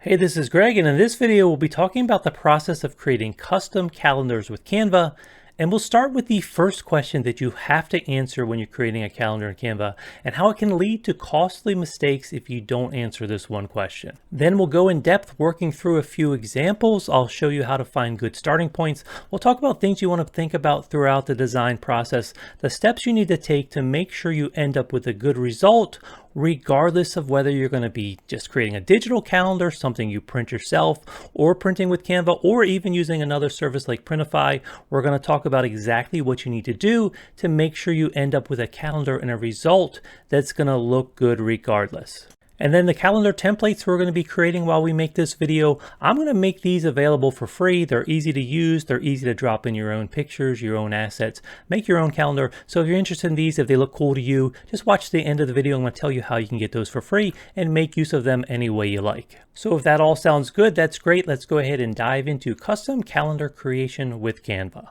Hey, this is Greg, and in this video we'll be talking about the process of creating custom calendars with Canva. And we'll start with the first question that you have to answer when you're creating a calendar in Canva and how it can lead to costly mistakes if you don't answer this one question. Then we'll go in depth working through a few examples. I'll show you how to find good starting points. We'll talk about things you want to think about throughout the design process, the steps you need to take to make sure you end up with a good result, regardless of whether you're going to be just creating a digital calendar, something you print yourself, or printing with Canva, or even using another service like Printify. We're going to talk about exactly what you need to do to make sure you end up with a calendar and a result that's going to look good regardless. And then the calendar templates we're going to be creating while we make this video, I'm going to make these available for free. They're easy to use. They're easy to drop in your own pictures, your own assets. Make your own calendar. So if you're interested in these, if they look cool to you, just watch the end of the video. I'm going to tell you how you can get those for free and make use of them any way you like. So if that all sounds good, that's great. Let's go ahead and dive into custom calendar creation with Canva.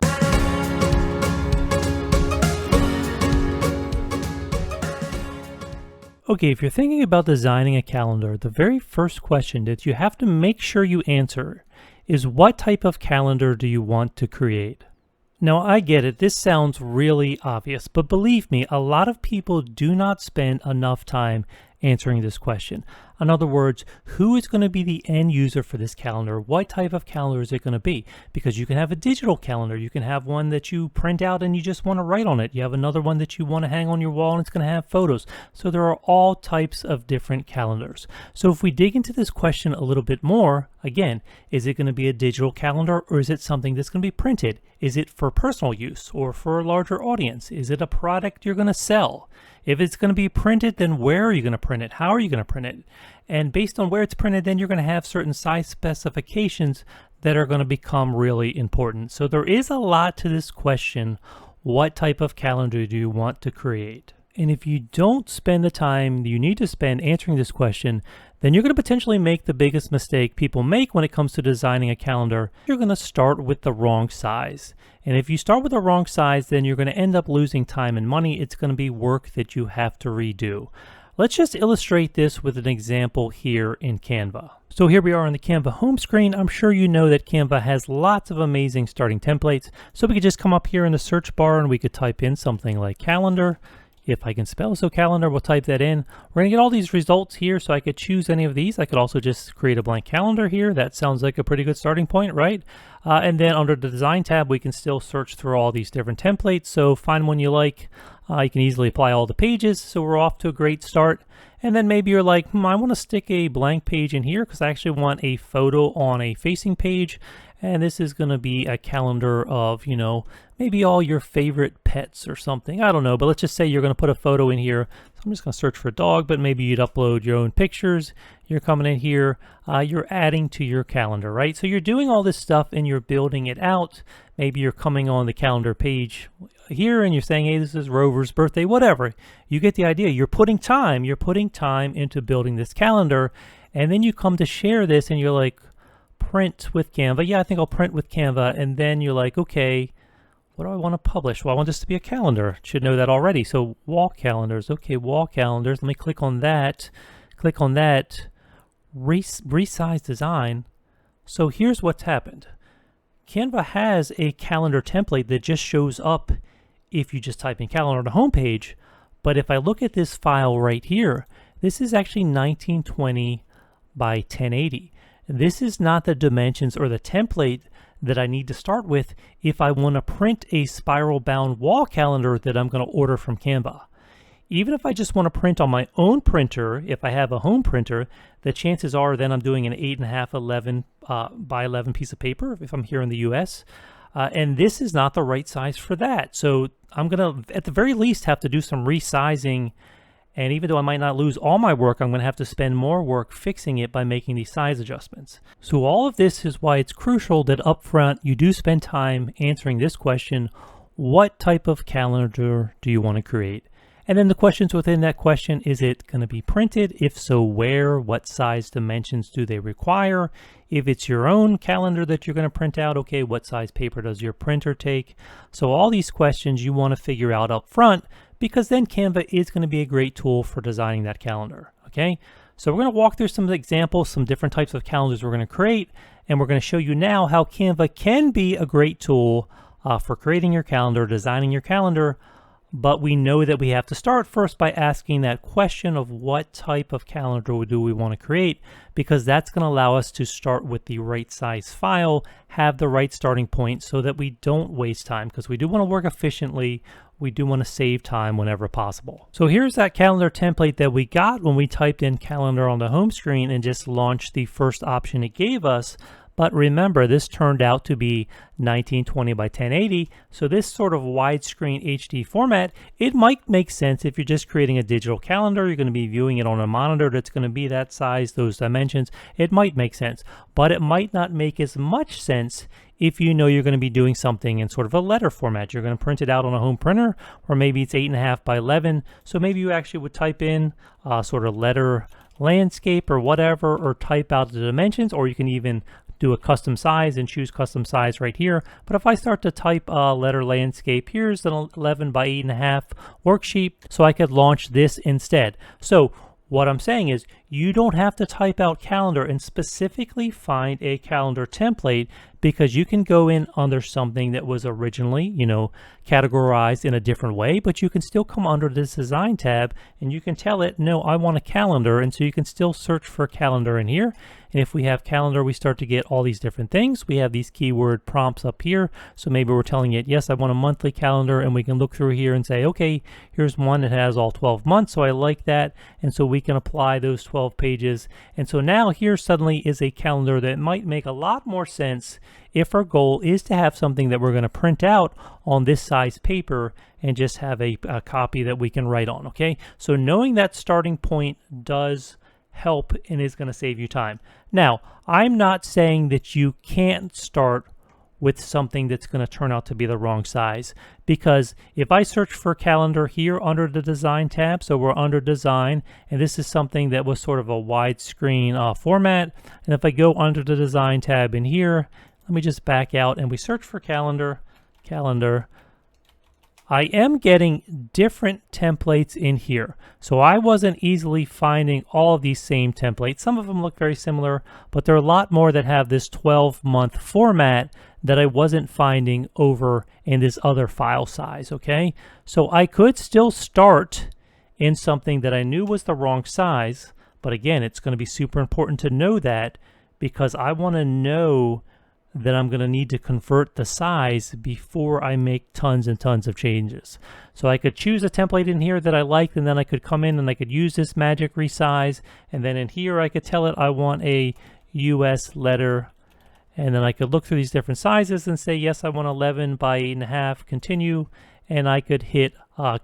Okay, if you're thinking about designing a calendar, the very first question that you have to make sure you answer is what type of calendar do you want to create? Now, I get it, this sounds really obvious, but believe me, a lot of people do not spend enough time answering this question. In other words, who is going to be the end user for this calendar? What type of calendar is it going to be? Because you can have a digital calendar. You can have one that you print out and you just want to write on it. You have another one that you want to hang on your wall and it's going to have photos. So there are all types of different calendars. So if we dig into this question a little bit more, again, is it going to be a digital calendar or is it something that's going to be printed? Is it for personal use or for a larger audience? Is it a product you're going to sell? If it's going to be printed, then where are you going to print it? How are you going to print it? And based on where it's printed, then you're going to have certain size specifications that are going to become really important. So there is a lot to this question. What type of calendar do you want to create? And if you don't spend the time you need to spend answering this question, then you're going to potentially make the biggest mistake people make when it comes to designing a calendar. You're going to start with the wrong size. And if you start with the wrong size, then you're going to end up losing time and money. It's going to be work that you have to redo. Let's just illustrate this with an example here in Canva. So here we are on the Canva home screen. I'm sure you know that Canva has lots of amazing starting templates. So we could just come up here in the search bar and we could type in something like calendar. If I can spell, so calendar, we'll type that in. We're gonna get all these results here, so I could choose any of these. I could also just create a blank calendar here. That sounds like a pretty good starting point, right? And then under the design tab, we can still search through all these different templates. So find one you like. You can easily apply all the pages. So we're off to a great start. And then maybe you're like, I want to stick a blank page in here because I actually want a photo on a facing page. And this is going to be a calendar of, maybe all your favorite pets or something. I don't know, but let's just say you're going to put a photo in here. So I'm just going to search for a dog, but maybe you'd upload your own pictures. You're coming in here, you're adding to your calendar, right? So you're doing all this stuff and you're building it out. Maybe you're coming on the calendar page here and you're saying, hey, this is Rover's birthday, whatever. You get the idea. You're putting time into building this calendar. And then you come to share this and you're like, print with Canva. Yeah, I think I'll print with Canva. And then you're like, okay, what do I want to publish? Well, I want this to be a calendar. Should know that already. So wall calendars. Okay, wall calendars. Let me click on that. Click on that. Resize design. So here's what's happened. Canva has a calendar template that just shows up if you just type in calendar on the home page. But if I look at this file right here, this is actually 1920 by 1080. This is not the dimensions or the template that I need to start with if I want to print a spiral bound wall calendar that I'm going to order from Canva. Even if I just want to print on my own printer, if I have a home printer, the chances are then I'm doing an 8.5, 11 by 11 piece of paper if I'm here in the US. And this is not the right size for that. So I'm going to, at the very least, have to do some resizing. And even though I might not lose all my work, I'm going to have to spend more work fixing it by making these size adjustments. So all of this is why it's crucial that up front you do spend time answering this question, what type of calendar do you want to create? And then the questions within that question, is it going to be printed? If so, where? What size dimensions do they require? If it's your own calendar that you're going to print out, okay, what size paper does your printer take? So all these questions you want to figure out up front, because then Canva is going to be a great tool for designing that calendar, okay? So we're going to walk through some examples, some different types of calendars we're going to create, and we're going to show you now how Canva can be a great tool for creating your calendar, designing your calendar. But we know that we have to start first by asking that question of what type of calendar do we want to create, because that's going to allow us to start with the right size file, have the right starting point so that we don't waste time, because we do want to work efficiently. We do want to save time whenever possible. So here's that calendar template that we got when we typed in calendar on the home screen and just launched the first option it gave us. But remember, this turned out to be 1920 by 1080. So this sort of widescreen HD format, it might make sense if you're just creating a digital calendar. You're going to be viewing it on a monitor that's going to be that size, those dimensions. It might make sense, but it might not make as much sense if you know you're going to be doing something in sort of a letter format. You're going to print it out on a home printer, or maybe it's 8.5 by 11. So maybe you actually would type in sort of letter landscape or whatever, or type out the dimensions, or you can even do a custom size and choose custom size right here. But if I start to type letter landscape, here's an 11 by 8.5 worksheet, so I could launch this instead. So what I'm saying is you don't have to type out calendar and specifically find a calendar template, because you can go in under something that was originally, categorized in a different way, but you can still come under this design tab and you can tell it, no, I want a calendar. And so you can still search for calendar in here. And if we have calendar, we start to get all these different things. We have these keyword prompts up here. So maybe we're telling it, yes, I want a monthly calendar, and we can look through here and say, okay, here's one that has all 12 months. So I like that. And so we can apply those 12 pages. And so now here suddenly is a calendar that might make a lot more sense if our goal is to have something that we're going to print out on this size paper and just have a copy that we can write on, okay? So knowing that starting point does help and is going to save you time. Now, I'm not saying that you can't start with something that's going to turn out to be the wrong size, because if I search for calendar here under the design tab, so we're under design, and this is something that was sort of a widescreen format, and if I go under the design tab in here, let me just back out and we search for calendar, I am getting different templates in here. So I wasn't easily finding all of these same templates. Some of them look very similar, but there are a lot more that have this 12-month format that I wasn't finding over in this other file size, okay? So I could still start in something that I knew was the wrong size, but again, it's going to be super important to know that, because I want to know that I'm going to need to convert the size before I make tons and tons of changes. So I could choose a template in here that I liked, and then I could come in and I could use this magic resize, and then in here I could tell it I want a US letter, and then I could look through these different sizes and say, yes, I want 11 by 8.5, continue, and I could hit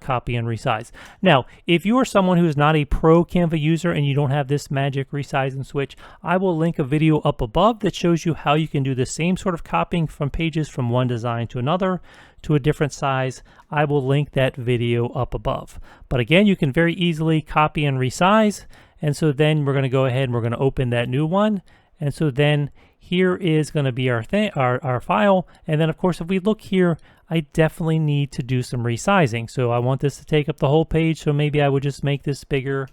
copy and resize. Now, if you are someone who is not a pro Canva user and you don't have this magic resize and switch, I will link a video up above that shows you how you can do the same sort of copying from pages from one design to another to a different size. I will link that video up above. But again, you can very easily copy and resize. And so then we're going to go ahead and we're going to open that new one. And so then here is going to be our file. And then of course, if we look here, I definitely need to do some resizing. So I want this to take up the whole page. So maybe I would just make this bigger.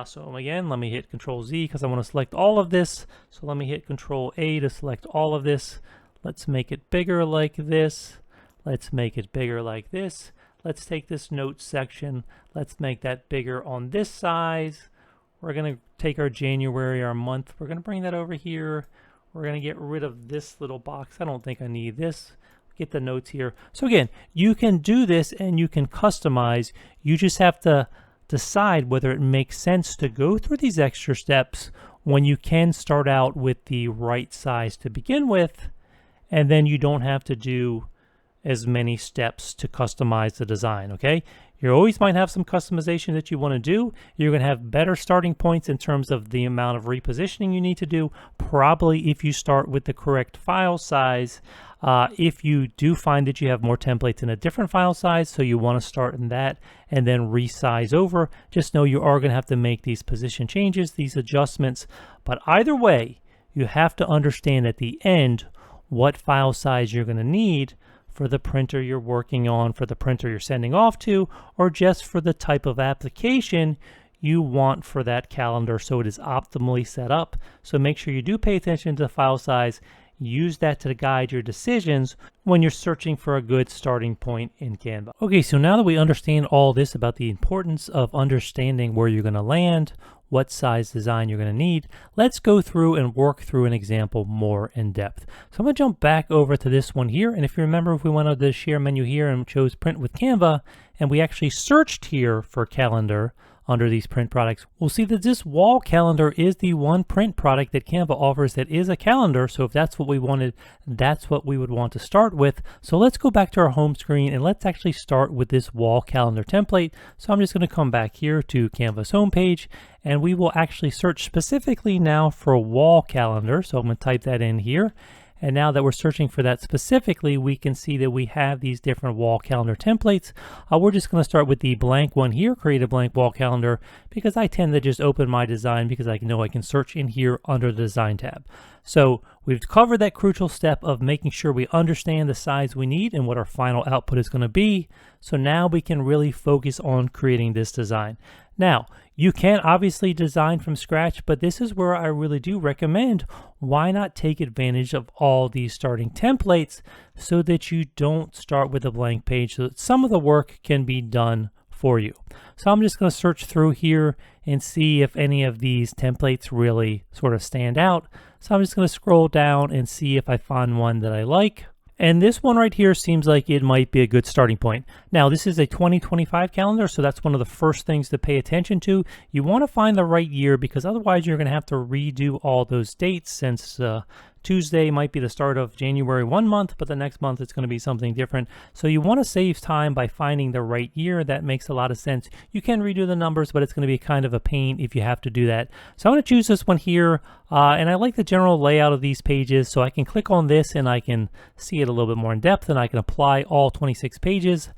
So again, let me hit Control Z because I want to select all of this. So let me hit Control A to select all of this. Let's make it bigger like this. Let's make it bigger like this. Let's take this notes section. Let's make that bigger on this size. We're going to take our January, our month. We're going to bring that over here. We're going to get rid of this little box. I don't think I need this. Get the notes here. So again, you can do this and you can customize. You just have to decide whether it makes sense to go through these extra steps when you can start out with the right size to begin with, and then you don't have to do as many steps to customize the design, okay? You always might have some customization that you want to do. You're going to have better starting points in terms of the amount of repositioning you need to do, probably if you start with the correct file size. If you do find that you have more templates in a different file size, so you want to start in that and then resize over, just know you are going to have to make these position changes, these adjustments. But either way, you have to understand at the end what file size you're going to need for the printer you're working on, for the printer you're sending off to, or just for the type of application you want for that calendar so it is optimally set up. So make sure you do pay attention to the file size. Use that to guide your decisions when you're searching for a good starting point in Canva. Okay, so now that we understand all this about the importance of understanding where you're going to land, what size design you're going to need, let's go through and work through an example more in depth. So I'm going to jump back over to this one here, and if you remember, if we went to the share menu here and chose print with Canva, and we actually searched here for calendar under these print products, we'll see that this wall calendar is the one print product that Canva offers that is a calendar. So if that's what we wanted, that's what we would want to start with. So let's go back to our home screen and let's actually start with this wall calendar template. So I'm just going to come back here to Canva's homepage, and we will actually search specifically now for a wall calendar. So I'm going to type that in here. And now that we're searching for that specifically, we can see that we have these different wall calendar templates. We're just going to start with the blank one here, create a blank wall calendar, because I tend to just open my design because I know I can search in here under the design tab. So we've covered that crucial step of making sure we understand the size we need and what our final output is going to be. So now we can really focus on creating this design. Now, you can obviously design from scratch, but this is where I really do recommend, why not take advantage of all these starting templates so that you don't start with a blank page, so that some of the work can be done for you. So I'm just going to search through here and see if any of these templates really sort of stand out. So I'm just going to scroll down and see if I find one that I like. And this one right here seems like it might be a good starting point. Now, this is a 2025 calendar, so that's one of the first things to pay attention to. You want to find the right year, because otherwise you're going to have to redo all those dates, since Tuesday might be the start of January one month, but the next month it's going to be something different. So you want to save time by finding the right year. That makes a lot of sense. You can redo the numbers, but it's going to be kind of a pain if you have to do that. So I'm going to choose this one here, and I like the general layout of these pages, so I can click on this and I can see it a little bit more in depth, and I can apply all 26 pages.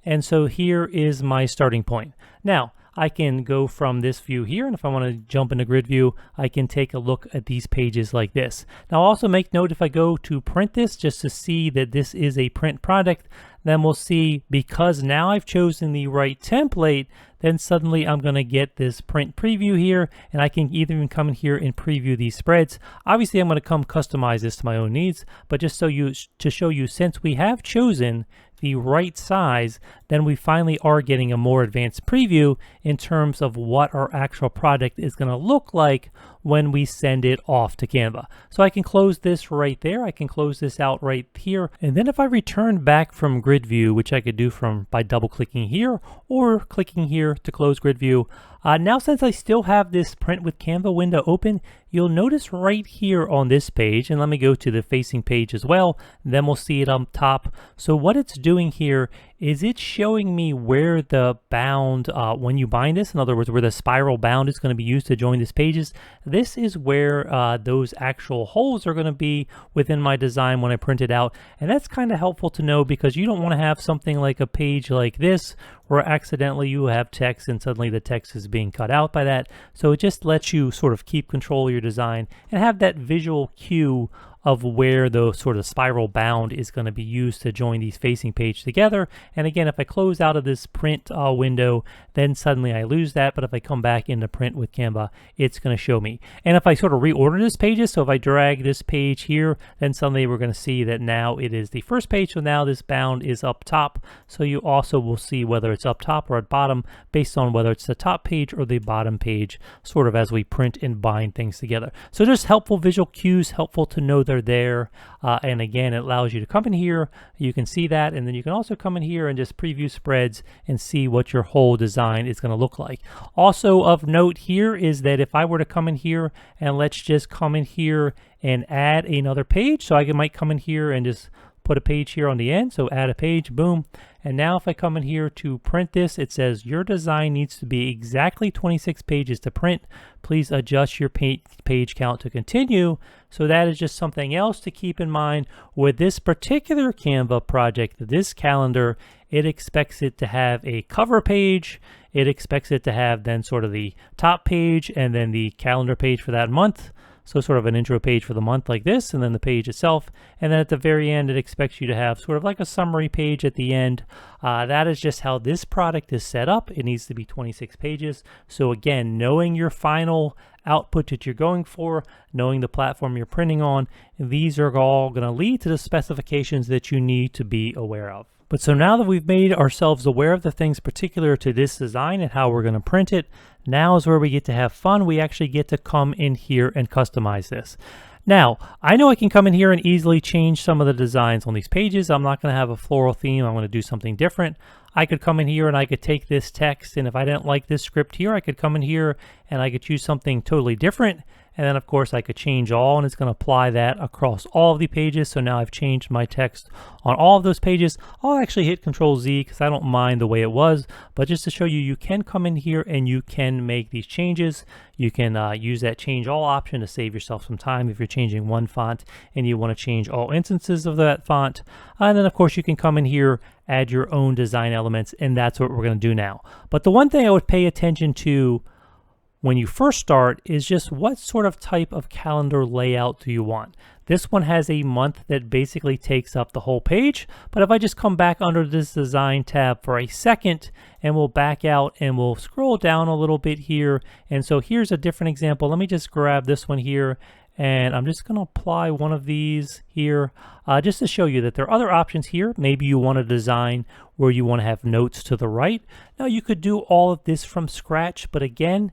And so here is my starting point. Now, I can go from this view here, and if I want to jump into grid view, I can take a look at these pages like this. Now, also make note, if I go to print this just to see that this is a print product, then we'll see, because now I've chosen the right template, then suddenly I'm going to get this print preview here, and I can even come in here and preview these spreads. Obviously, I'm going to come customize this to my own needs, but just to show you, since we have chosen the right size, then we finally are getting a more advanced preview in terms of what our actual product is going to look like when we send it off to Canva. So I can close this right there. I can close this out right here. And then if I return back from grid view, which I could do by double clicking here or clicking here to close grid view, now since I still have this print with Canva window open, you'll notice right here on this page, and let me go to the facing page as well, then we'll see it up top. So what it's doing here is it's showing me where the bound, when you bind this, in other words, where the spiral bound is going to be used to join these pages. This is where those actual holes are going to be within my design when I print it out. And that's kind of helpful to know, because you don't want to have something like a page like this where accidentally you have text and suddenly the text is being cut out by that. So it just lets you sort of keep control of your design and have that visual cue of where the sort of spiral bound is going to be used to join these facing pages together. And again, if I close out of this print window, then suddenly I lose that. But if I come back into print with Canva, it's going to show me. And if I sort of reorder this pages, so if I drag this page here, then suddenly we're going to see that now it is the first page. So now this bound is up top. So you also will see whether it's up top or at bottom based on whether it's the top page or the bottom page, sort of as we print and bind things together. So just helpful visual cues, helpful to know they're there. And again, it allows you to come in here, you can see that, and then you can also come in here and just preview spreads and see what your whole design is going to look like. Also of note here is that if I were to come in here and let's just come in here and add another page, so I might come in here and just put a page here on the end, so add a page, boom. And now if I come in here to print this, it says your design needs to be exactly 26 pages to print. Please adjust your page count to continue. So that is just something else to keep in mind with this particular Canva project. This calendar, it expects it to have a cover page. It expects it to have then sort of the top page and then the calendar page for that month. So sort of an intro page for the month like this, and then the page itself. And then at the very end, it expects you to have sort of like a summary page at the end. That is just how this product is set up. It needs to be 26 pages. So again, knowing your final output that you're going for, knowing the platform you're printing on, these are all going to lead to the specifications that you need to be aware of. But so now that we've made ourselves aware of the things particular to this design and how we're going to print it, now is where we get to have fun. We actually get to come in here and customize this. Now, I know I can come in here and easily change some of the designs on these pages. I'm not going to have a floral theme. I'm going to do something different. I could come in here and I could take this text, and if I didn't like this script here, I could come in here and I could choose something totally different. And then of course I could change all, and it's going to apply that across all of the pages. So now I've changed my text on all of those pages. I'll actually hit Control Z because I don't mind the way it was, but just to show you, you can come in here and you can make these changes. You can use that change all option to save yourself some time if you're changing one font and you want to change all instances of that font. And then of course you can come in here, add your own design elements, and that's what we're going to do now. But the one thing I would pay attention to when you first start is just what sort of type of calendar layout do you want. This one has a month that basically takes up the whole page, but if I just come back under this design tab for a second and we'll back out and we'll scroll down a little bit here, and so here's a different example. Let me just grab this one here, and I'm just going to apply one of these here just to show you that there are other options here. Maybe you want a design where you want to have notes to the right. Now you could do all of this from scratch, but again,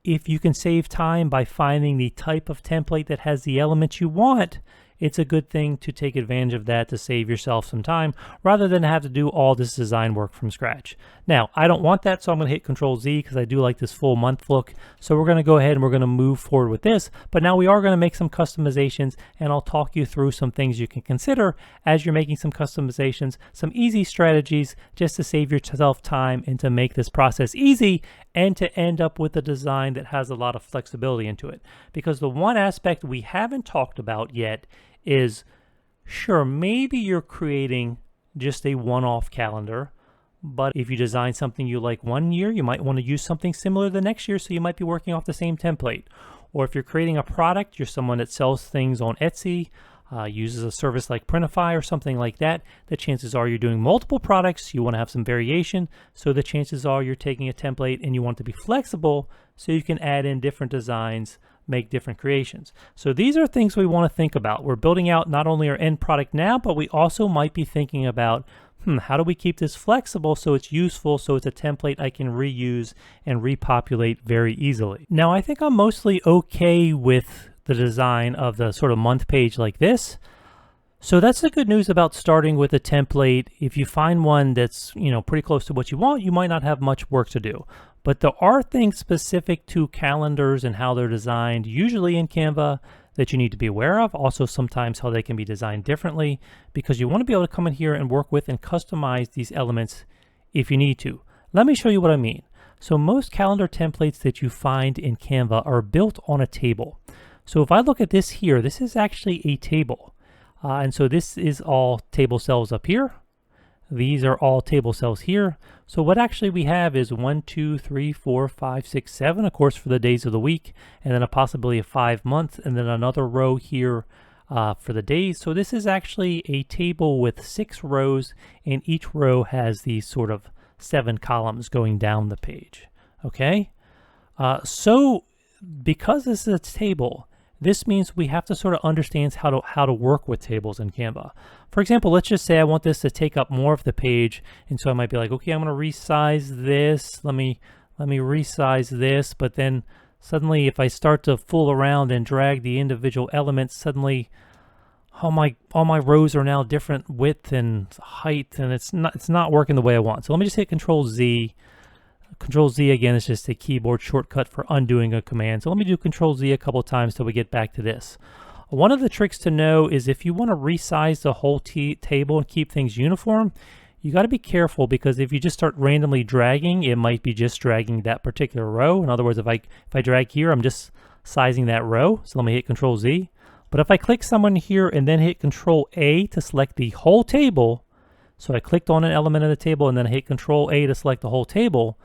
if you can save time by finding the type of template that has the elements you want, it's a good thing to take advantage of that to save yourself some time rather than have to do all this design work from scratch. Now, I don't want that, so I'm going to hit Control Z because I do like this full month look. So we're going to go ahead and we're going to move forward with this. But now we are going to make some customizations, and I'll talk you through some things you can consider as you're making some customizations, some easy strategies just to save yourself time and to make this process easy and to end up with a design that has a lot of flexibility into it. Because the one aspect we haven't talked about yet is, sure, maybe you're creating just a one-off calendar, but if you design something you like one year, you might want to use something similar the next year, so you might be working off the same template. Or if you're creating a product, you're someone that sells things on Etsy, uses a service like Printify or something like that, the chances are you're doing multiple products, you want to have some variation, so the chances are you're taking a template and you want to be flexible so you can add in different designs, make different creations. So these are things we want to think about. We're building out not only our end product now, but we also might be thinking about, how do we keep this flexible so it's useful, so it's a template I can reuse and repopulate very easily. Now, I think I'm mostly okay with the design of the sort of month page like this. So that's the good news about starting with a template. If you find one that's, pretty close to what you want, you might not have much work to do. But there are things specific to calendars and how they're designed, usually in Canva, that you need to be aware of. Also, sometimes how they can be designed differently, because you want to be able to come in here and work with and customize these elements if you need to. Let me show you what I mean. So most calendar templates that you find in Canva are built on a table. So if I look at this here, this is actually a table. And so this is all table cells up here. These are all table cells here. So what actually we have is 1, 2, 3, 4, 5, 6, 7, of course, for the days of the week, and then a possibility of 5 months, and then another row here for the days. So this is actually a table with 6 rows, and each row has these sort of 7 columns going down the page. Okay? So because this is a table, this means we have to sort of understand how to work with tables in Canva. For example, let's just say I want this to take up more of the page, and so I might be like, okay, I'm going to resize this. Let me resize this, but then suddenly if I start to fool around and drag the individual elements, suddenly all my rows are now different width and height, and it's not working the way I want. So let me just hit Control Z. Control Z again is just a keyboard shortcut for undoing a command. So let me do Control Z a couple times till we get back to this. One of the tricks to know is if you want to resize the whole table and keep things uniform, you got to be careful, because if you just start randomly dragging, it might be just dragging that particular row. In other words, if I drag here, I'm just sizing that row. So let me hit Control Z. But if I click someone here and then hit Control A to select the whole table, so I clicked on an element of the table and then I hit Control A to select the whole table.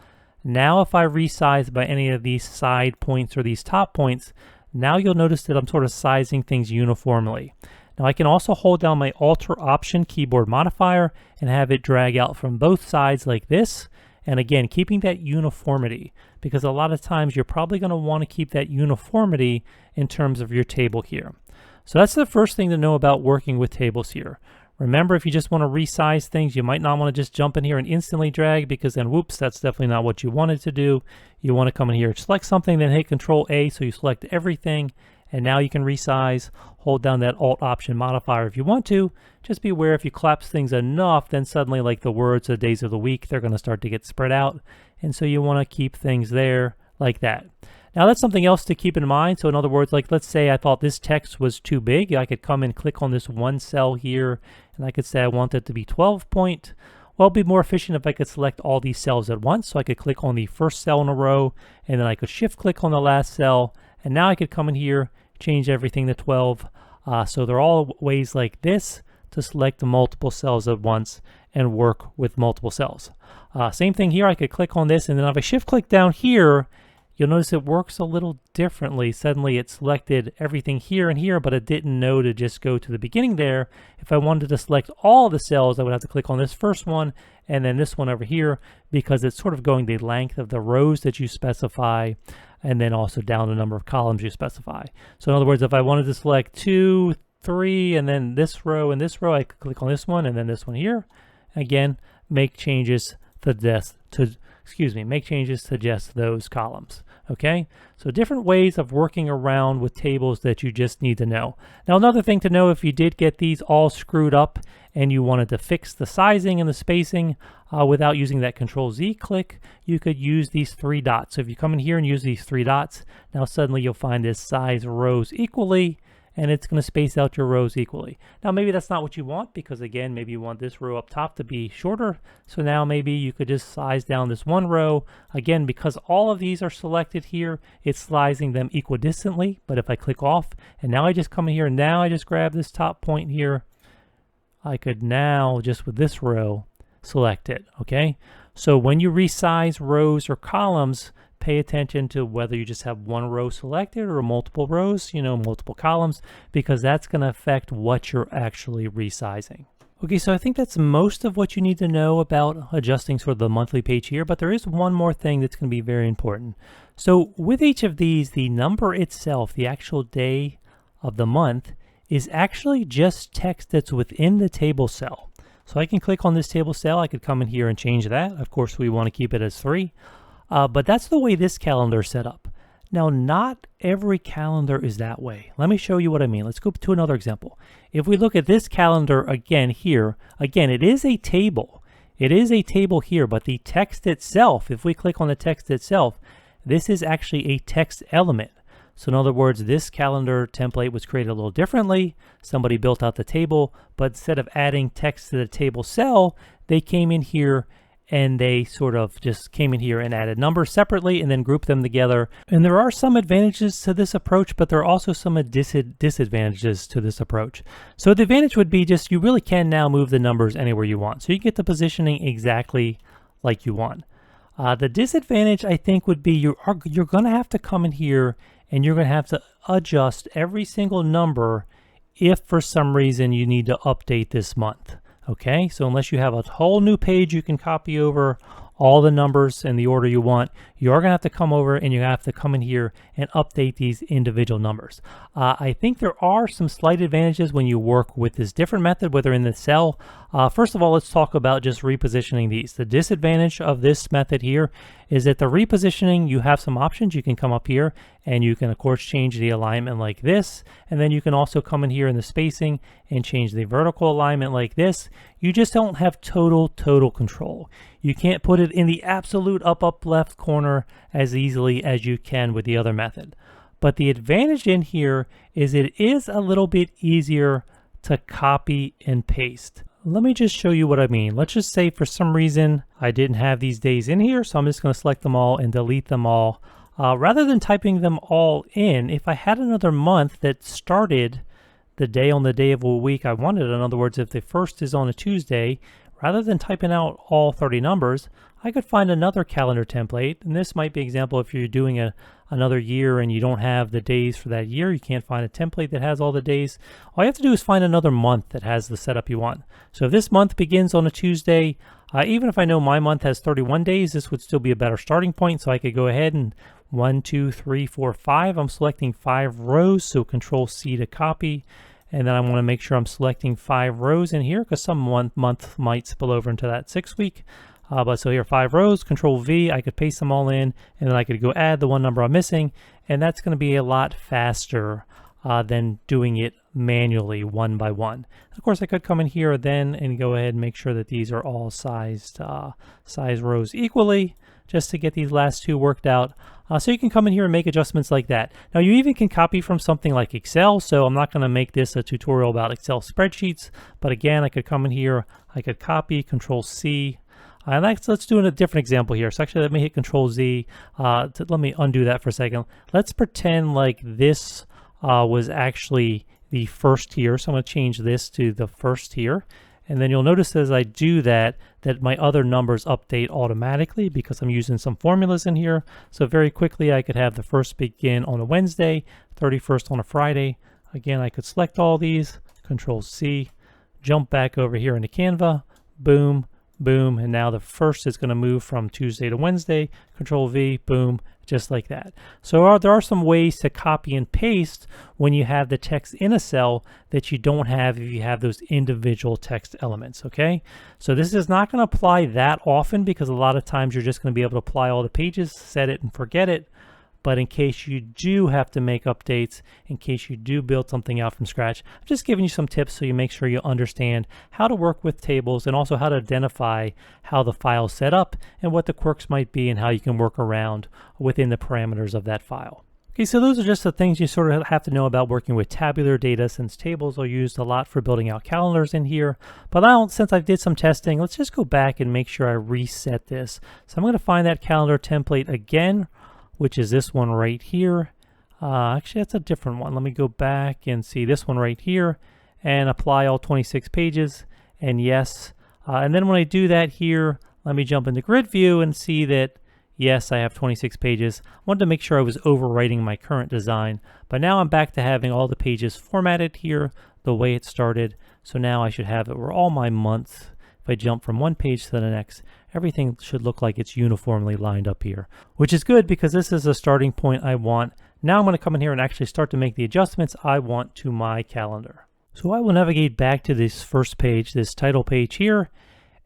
Now if I resize by any of these side points or these top points, Now you'll notice that I'm sort of sizing things uniformly. Now I can also hold down my Alt or Option keyboard modifier and have it drag out from both sides like this. And again, keeping that uniformity, because a lot of times you're probably going to want to keep that uniformity in terms of your table here. So that's the first thing to know about working with tables here. Remember, if you just want to resize things, you might not want to just jump in here and instantly drag, because then whoops, that's definitely not what you wanted to do. You want to come in here, select something, then hit Control A so you select everything, and now you can resize. Hold down that Alt Option modifier if you want to. Just be aware if you collapse things enough, then suddenly like the words, the days of the week, they're going to start to get spread out. And so you want to keep things there like that. Now that's something else to keep in mind. So in other words, like let's say I thought this text was too big. I could come and click on this one cell here, and I could say I want it to be 12 point. Well, it'd be more efficient if I could select all these cells at once. So I could click on the first cell in a row, and then I could shift click on the last cell. And now I could come in here, change everything to 12. So there are all ways like this to select the multiple cells at once and work with multiple cells. Same thing here, I could click on this, and then if I shift click down here, you'll notice it works a little differently. Suddenly it selected everything here and here, but it didn't know to just go to the beginning there. If I wanted to select all the cells, I would have to click on this first one and then this one over here, because it's sort of going the length of the rows that you specify, and then also down the number of columns you specify. So in other words, if I wanted to select 2, 3, and then this row and this row, I could click on this one and then this one here. Again, make changes to just those columns. Okay, so different ways of working around with tables that you just need to know. Now another thing to know, if you did get these all screwed up and you wanted to fix the sizing and the spacing without using that Control Z click, you could use these 3 dots. So if you come in here and use these 3 dots, now suddenly you'll find this size rows equally, and it's going to space out your rows equally. Now maybe that's not what you want, because again, maybe you want this row up top to be shorter. So now maybe you could just size down this one row. Again, because all of these are selected here, it's sizing them equidistantly. But if I click off, and now I just come in here, and now I just grab this top point here, I could now just with this row select it. Okay, so when you resize rows or columns, pay attention to whether you just have one row selected or multiple rows, multiple columns, because that's going to affect what you're actually resizing. Okay, so I think that's most of what you need to know about adjusting sort of the monthly page here, but there is one more thing that's going to be very important. So with each of these, the number itself, the actual day of the month, is actually just text that's within the table cell. So I can click on this table cell, I could come in here and change that. Of course, we want to keep it as 3. But that's the way this calendar is set up. Now, not every calendar is that way. Let me show you what I mean. Let's go to another example. If we look at this calendar again here, again, it is a table. It is a table here, but the text itself, if we click on the text itself, this is actually a text element. So in other words, this calendar template was created a little differently. Somebody built out the table, but instead of adding text to the table cell, they came in here and they sort of just came in here and added numbers separately and then grouped them together. And there are some advantages to this approach, but there are also some disadvantages to this approach. So the advantage would be just you really can now move the numbers anywhere you want. So you get the positioning exactly like you want. The disadvantage, I think, would be you're going to have to come in here and you're going to have to adjust every single number if for some reason you need to update this month. Okay, so unless you have a whole new page you can copy over all the numbers in the order you want, you're going to have to come over and you have to come in here and update these individual numbers. I think there are some slight advantages when you work with this different method, whether in the cell. First of all, let's talk about just repositioning these. The disadvantage of this method here is that the repositioning, you have some options. You can come up here and you can of course change the alignment like this, and then you can also come in here in the spacing and change the vertical alignment like this. You just don't have total control. You can't put it in the absolute up left corner as easily as you can with the other method. But the advantage in here is it is a little bit easier to copy and paste. Let me just show you what I mean. Let's just say for some reason I didn't have these days in here, so I'm just going to select them all and delete them all. Rather than typing them all in, if I had another month that started the day on the day of a week I wanted, in other words, if the first is on a Tuesday, rather than typing out all 30 numbers, I could find another calendar template. And this might be an example if you're doing another year and you don't have the days for that year, you can't find a template that has all the days. All you have to do is find another month that has the setup you want. So if this month begins on a Tuesday, even if I know my month has 31 days, this would still be a better starting point. So I could go ahead and 1, 2, 3, 4, 5. I'm selecting 5 rows, so Control C to copy. And then I want to make sure I'm selecting 5 rows in here because some month might spill over into that 6 week. But so here, 5 rows, Control V, I could paste them all in, and then I could go add the one number I'm missing, and that's going to be a lot faster than doing it manually one by one. Of course, I could come in here then and go ahead and make sure that these are all sized rows equally, just to get these last 2 worked out. So you can come in here and make adjustments like that. Now you even can copy from something like Excel, so I'm not going to make this a tutorial about Excel spreadsheets, but again, I could come in here, I could copy, Control C, and let's do a different example here. So actually let me hit Control Z, let me undo that for a second. Let's pretend like this was actually the first tier, so I'm going to change this to the first tier. And then you'll notice as I do that, that my other numbers update automatically because I'm using some formulas in here. So very quickly I could have the first begin on a Wednesday, 31st on a Friday. Again, I could select all these, Control C, jump back over here into Canva, boom, boom, and now the first is going to move from Tuesday to Wednesday, Control V, boom, just like that. So there are some ways to copy and paste when you have the text in a cell that you don't have if you have those individual text elements, okay? So this is not going to apply that often because a lot of times you're just going to be able to apply all the pages, set it and forget it. But in case you do have to make updates, in case you do build something out from scratch, I'm just giving you some tips so you make sure you understand how to work with tables and also how to identify how the file is set up and what the quirks might be and how you can work around within the parameters of that file. Okay, so those are just the things you sort of have to know about working with tabular data, since tables are used a lot for building out calendars in here. But now, since I did some testing, let's just go back and make sure I reset this. So I'm going to find that calendar template again, which is this one right here. Actually, that's a different one. Let me go back and see this one right here and apply all 26 pages. And yes, and then when I do that here, let me jump into grid view and see that, yes, I have 26 pages. I wanted to make sure I was overwriting my current design, but now I'm back to having all the pages formatted here the way it started. So now I should have it where all my months, if I jump from one page to the next, everything should look like it's uniformly lined up here, which is good because this is a starting point I want. Now I'm going to come in here and actually start to make the adjustments I want to my calendar. So I will navigate back to this first page, this title page here,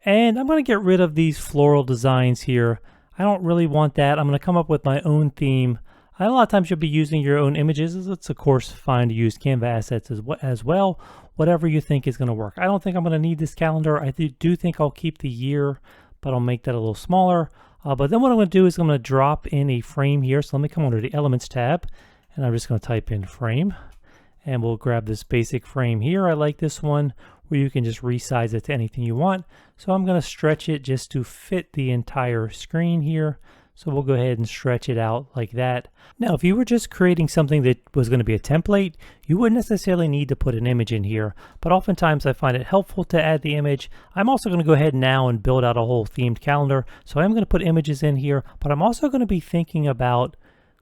and I'm going to get rid of these floral designs here. I don't really want that. I'm going to come up with my own theme. A lot of times you'll be using your own images. It's of course fine to use Canva assets as well. Whatever you think is going to work. I don't think I'm going to need this calendar. I do think I'll keep the year, but I'll make that a little smaller. But then what I'm going to do is I'm going to drop in a frame here. So let me come under the Elements tab, and I'm just going to type in frame. And we'll grab this basic frame here. I like this one where you can just resize it to anything you want. So I'm going to stretch it just to fit the entire screen here. So we'll go ahead and stretch it out like that. Now, if you were just creating something that was going to be a template, you wouldn't necessarily need to put an image in here, but oftentimes I find it helpful to add the image. I'm also going to go ahead now and build out a whole themed calendar. So I'm going to put images in here, but I'm also going to be thinking about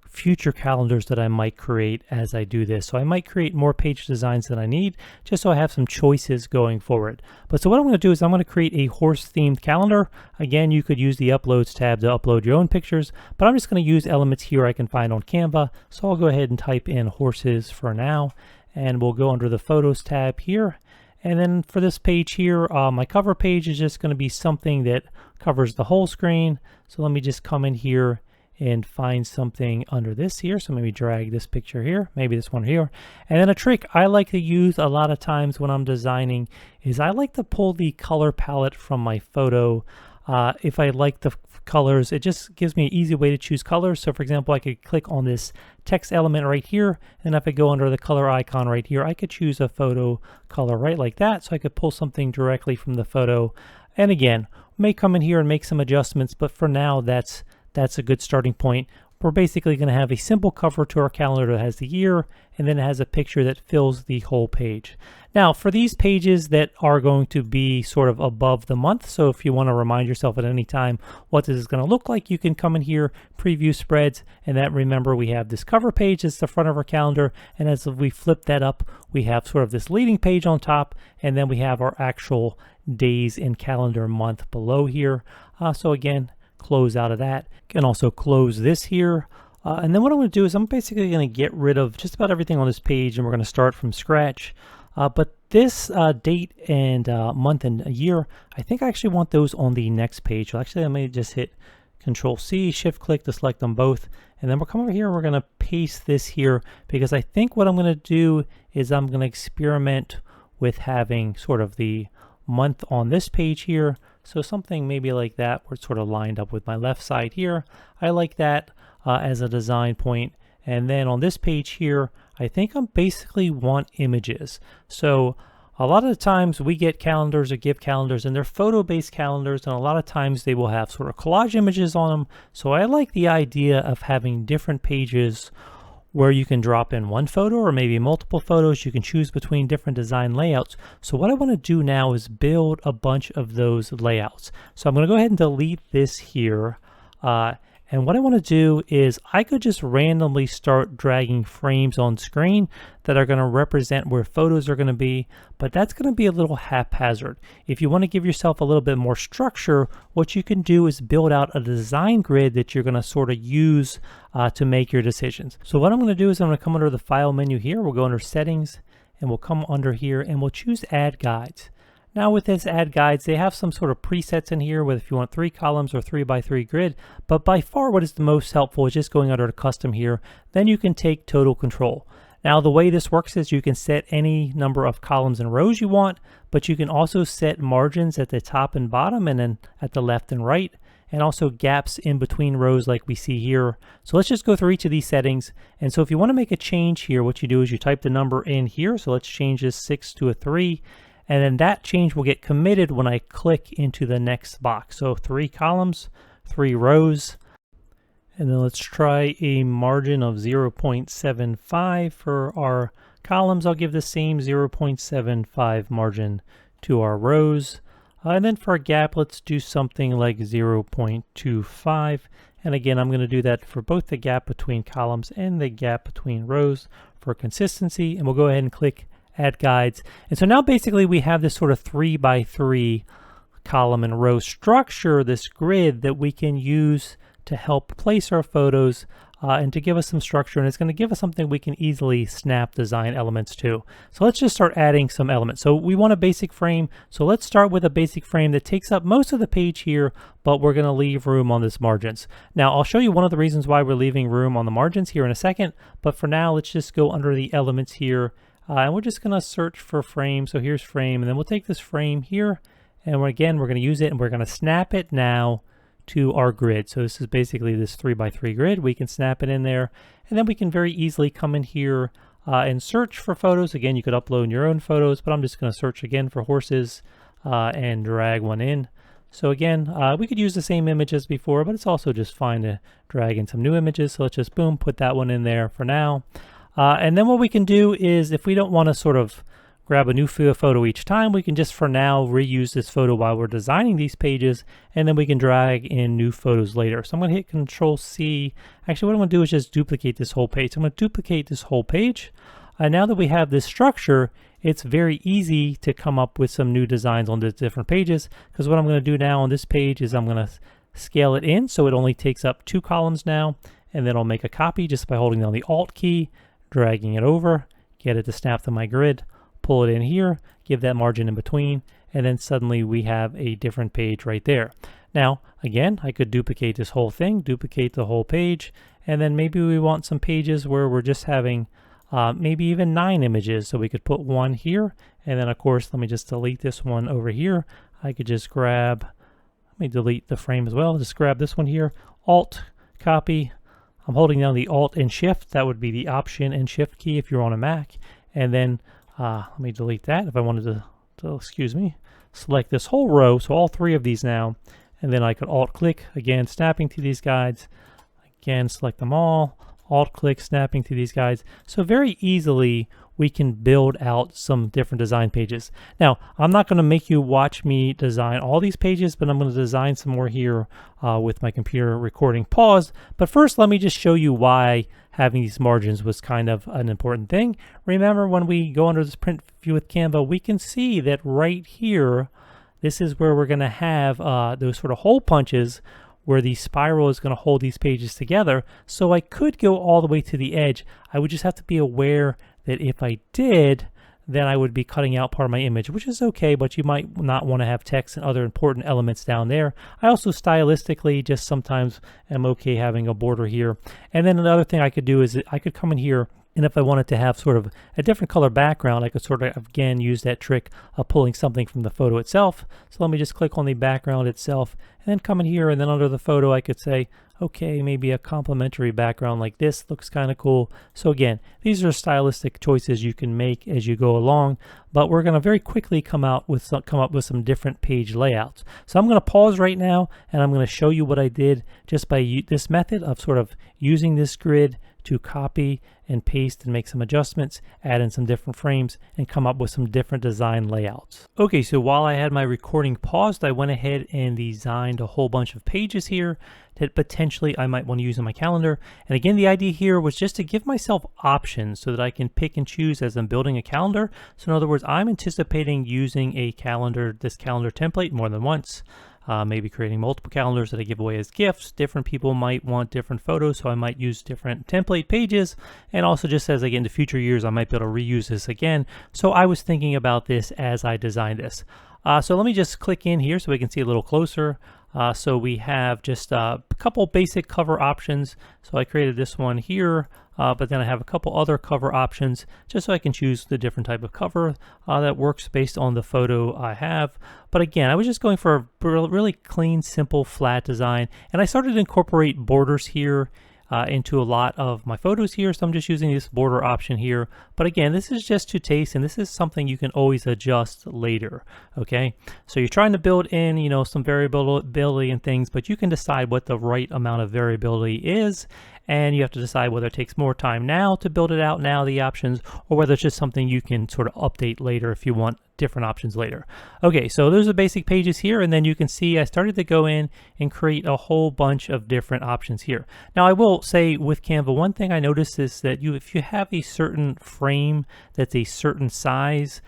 future calendars that I might create as I do this. So I might create more page designs than I need, just so I have some choices going forward. But so what I'm going to do is I'm going to create a horse themed calendar. Again, you could use the uploads tab to upload your own pictures, but I'm just going to use elements here I can find on Canva. So I'll go ahead and type in horses for now, and we'll go under the photos tab here. And then for this page here, my cover page is just going to be something that covers the whole screen. So let me just come in here and find something under this here. So maybe drag this picture here, maybe this one here. And then a trick I like to use a lot of times when I'm designing is I like to pull the color palette from my photo. If I like the colors, it just gives me an easy way to choose colors. So for example, I could click on this text element right here, and if I go under the color icon right here, I could choose a photo color right like that. So I could pull something directly from the photo. And again, may come in here and make some adjustments, but for now, that's a good starting point. we're basically going to have a simple cover to our calendar that has the year, and then it has a picture that fills the whole page. Now, for these pages that are going to be sort of above the month, so if you want to remind yourself at any time what this is going to look like, you can come in here, preview spreads, and that, remember, we have this cover page that's the front of our calendar, and as we flip that up, we have sort of this leading page on top, and then we have our actual days in calendar month below here. So again, close out of that. Can also close this here. And then what I'm going to do is I'm basically going to get rid of just about everything on this page, and we're going to start from scratch. But this date and month and a year, I think I actually want those on the next page. So actually, I may just hit Control C, Shift click to select them both. And then we'll come over here and we're going to paste this here, because I think what I'm going to do is I'm going to experiment with having sort of the month on this page here. So something maybe like that, where it's sort of lined up with my left side here. I like that as a design point. And then on this page here, I think I basically want images. So a lot of the times we get calendars or give calendars, and they're photo-based calendars, and a lot of times they will have sort of collage images on them. So I like the idea of having different pages where you can drop in one photo or maybe multiple photos. You can choose between different design layouts. So what I want to do now is build a bunch of those layouts. So I'm going to go ahead and delete this here. And what I want to do is I could just randomly start dragging frames on screen that are going to represent where photos are going to be, but that's going to be a little haphazard. If you want to give yourself a little bit more structure, what you can do is build out a design grid that you're going to sort of use to make your decisions. So what I'm going to do is I'm going to come under the File menu here. We'll go under Settings, and we'll come under here, and we'll choose Add Guides. Now with this Add Guides, they have some sort of presets in here with if you want 3 columns or 3x3 grid, but by far what is the most helpful is just going under the Custom here. Then you can take total control. Now the way this works is you can set any number of columns and rows you want, but you can also set margins at the top and bottom, and then at the left and right, and also gaps in between rows like we see here. So let's just go through each of these settings. And so if you want to make a change here, what you do is you type the number in here. So let's change this 6 to a 3. And then that change will get committed when I click into the next box. So 3 columns, 3 rows. And then let's try a margin of 0.75 for our columns. I'll give the same 0.75 margin to our rows. And then for a gap, let's do something like 0.25. And again, I'm going to do that for both the gap between columns and the gap between rows for consistency. And we'll go ahead and click Add Guides. And so now basically we have this sort of 3x3 column and row structure, this grid that we can use to help place our photos and to give us some structure, and it's going to give us something we can easily snap design elements to. So let's just start adding some elements. So we want a basic frame, so let's start with a basic frame that takes up most of the page here, but we're going to leave room on this margins. Now I'll show you one of the reasons why we're leaving room on the margins here in a second, but for now let's just go under the elements here. And we're just going to search for frame. So here's frame, and then we'll take this frame here, and we're going to use it, and we're going to snap it now to our grid. So this is basically this 3x3 grid. We can snap it in there, and then we can very easily come in here and search for photos. Again, you could upload your own photos, but I'm just going to search again for horses and drag one in. So again, we could use the same image as before, but it's also just fine to drag in some new images. So let's just boom, put that one in there for now. And then what we can do is, if we don't want to sort of grab a new photo each time, we can just for now reuse this photo while we're designing these pages, and then we can drag in new photos later. So I'm going to hit Control C. Actually, what I'm going to do is just duplicate this whole page. So I'm going to duplicate this whole page. Now that we have this structure, it's very easy to come up with some new designs on the different pages, because what I'm going to do now on this page is I'm going to scale it in so it only takes up 2 columns now, and then I'll make a copy just by holding down the Alt key, dragging it over, get it to snap to my grid, pull it in here, give that margin in between, and then suddenly we have a different page right there. Now, again, I could duplicate this whole thing, duplicate the whole page, and then maybe we want some pages where we're just having maybe even 9 images. So we could put one here, and then of course, let me just delete this one over here. I could just grab, let me delete the frame as well, just grab this one here, Alt, copy. I'm holding down the Alt and Shift. That would be the Option and Shift key if you're on a Mac. And then let me delete that if I wanted to excuse me, select this whole row, so all 3 of these now, and then I could Alt click, again, snapping to these guides, again, select them all, alt click, snapping to these guys. So very easily we can build out some different design pages. Now, I'm not going to make you watch me design all these pages, but I'm going to design some more here with my computer recording paused. But first, let me just show you why having these margins was kind of an important thing. Remember, when we go under this print view with Canva, we can see that right here, this is where we're going to have those sort of hole punches where the spiral is going to hold these pages together. So I could go all the way to the edge. I would just have to be aware that if I did, then I would be cutting out part of my image, which is okay, but you might not want to have text and other important elements down there. I also stylistically just sometimes am okay having a border here. And then another thing I could do is I could come in here, and if I wanted to have sort of a different color background, I could sort of, again, use that trick of pulling something from the photo itself. So let me just click on the background itself, and then come in here, and then under the photo, I could say, okay, maybe a complementary background like this looks kind of cool. So again, these are stylistic choices you can make as you go along, but we're going to very quickly come up with some different page layouts. So I'm going to pause right now, and I'm going to show you what I did just by this method of sort of using this grid to copy and paste and make some adjustments, add in some different frames, and come up with some different design layouts. Okay, so while I had my recording paused, I went ahead and designed a whole bunch of pages here that potentially I might want to use in my calendar. And again, the idea here was just to give myself options so that I can pick and choose as I'm building a calendar. So in other words, I'm anticipating using a calendar, this calendar template more than once. Maybe creating multiple calendars that I give away as gifts. Different people might want different photos, so I might use different template pages. And also, just as I get into future years, I might be able to reuse this again. So I was thinking about this as I designed this. So let me just click in here so we can see a little closer. So we have just a couple basic cover options. So I created this one here, but then I have a couple other cover options just so I can choose the different type of cover that works based on the photo I have. But again, I was just going for a really clean, simple, flat design. And I started to incorporate borders here into a lot of my photos here. So I'm just using this border option here. But again, this is just to taste, and this is something you can always adjust later. Okay, so you're trying to build in, you know, some variability and things, but you can decide what the right amount of variability is. And you have to decide whether it takes more time now to build it out now, the options, or whether it's just something you can sort of update later if you want different options later. Okay, so those are basic pages here, and then you can see I started to go in and create a whole bunch of different options here. Now I will say with Canva, one thing I noticed is that if you have a certain frame that's a certain size,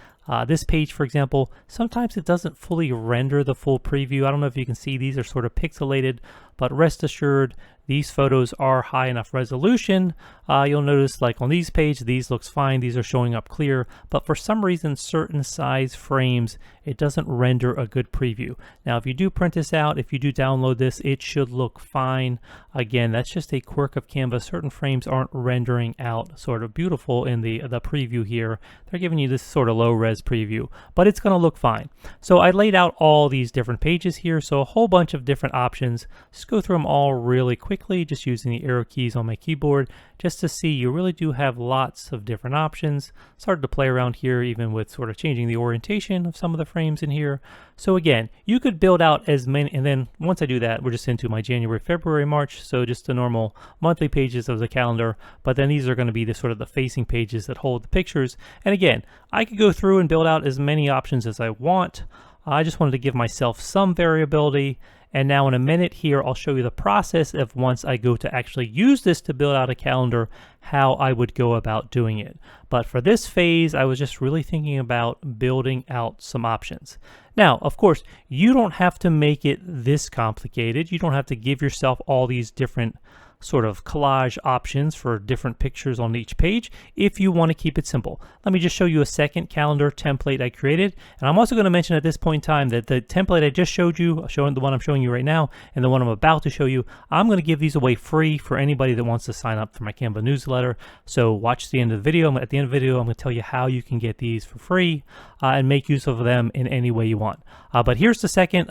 this page, for example, sometimes it doesn't fully render the full preview. I don't know if you can see, these are sort of pixelated, but rest assured, these photos are high enough resolution. You'll notice like on these pages, these looks fine. These are showing up clear, but for some reason, certain size frames, it doesn't render a good preview. Now, if you do print this out, if you do download this, it should look fine. Again, that's just a quirk of Canva. Certain frames aren't rendering out sort of beautiful in the preview here. They're giving you this sort of low res preview, but it's gonna look fine. So I laid out all these different pages here. So a whole bunch of different options. Just go through them all really quickly, just using the arrow keys on my keyboard, just to see you really do have lots of different options. Started to play around here even with sort of changing the orientation of some of the frames in here. So again, you could build out as many, and then once I do that, we're just into my January, February, March, so just the normal monthly pages of the calendar, but then these are going to be the sort of the facing pages that hold the pictures. And again, I could go through and build out as many options as I want. I just wanted to give myself some variability. And now in a minute here, I'll show you the process of once I go to actually use this to build out a calendar, how I would go about doing it. But for this phase, I was just really thinking about building out some options. Now, of course, you don't have to make it this complicated. You don't have to give yourself all these different sort of collage options for different pictures on each page if you want to keep it simple. Let me just show you a second calendar template I created. And I'm also going to mention at this point in time that the template I just showed you, showing the one I'm showing you right now, and the one I'm about to show you, I'm going to give these away free for anybody that wants to sign up for my Canva newsletter. So watch the end of the video. At the end of the video, I'm going to tell you how you can get these for free and make use of them in any way you want. But here's the second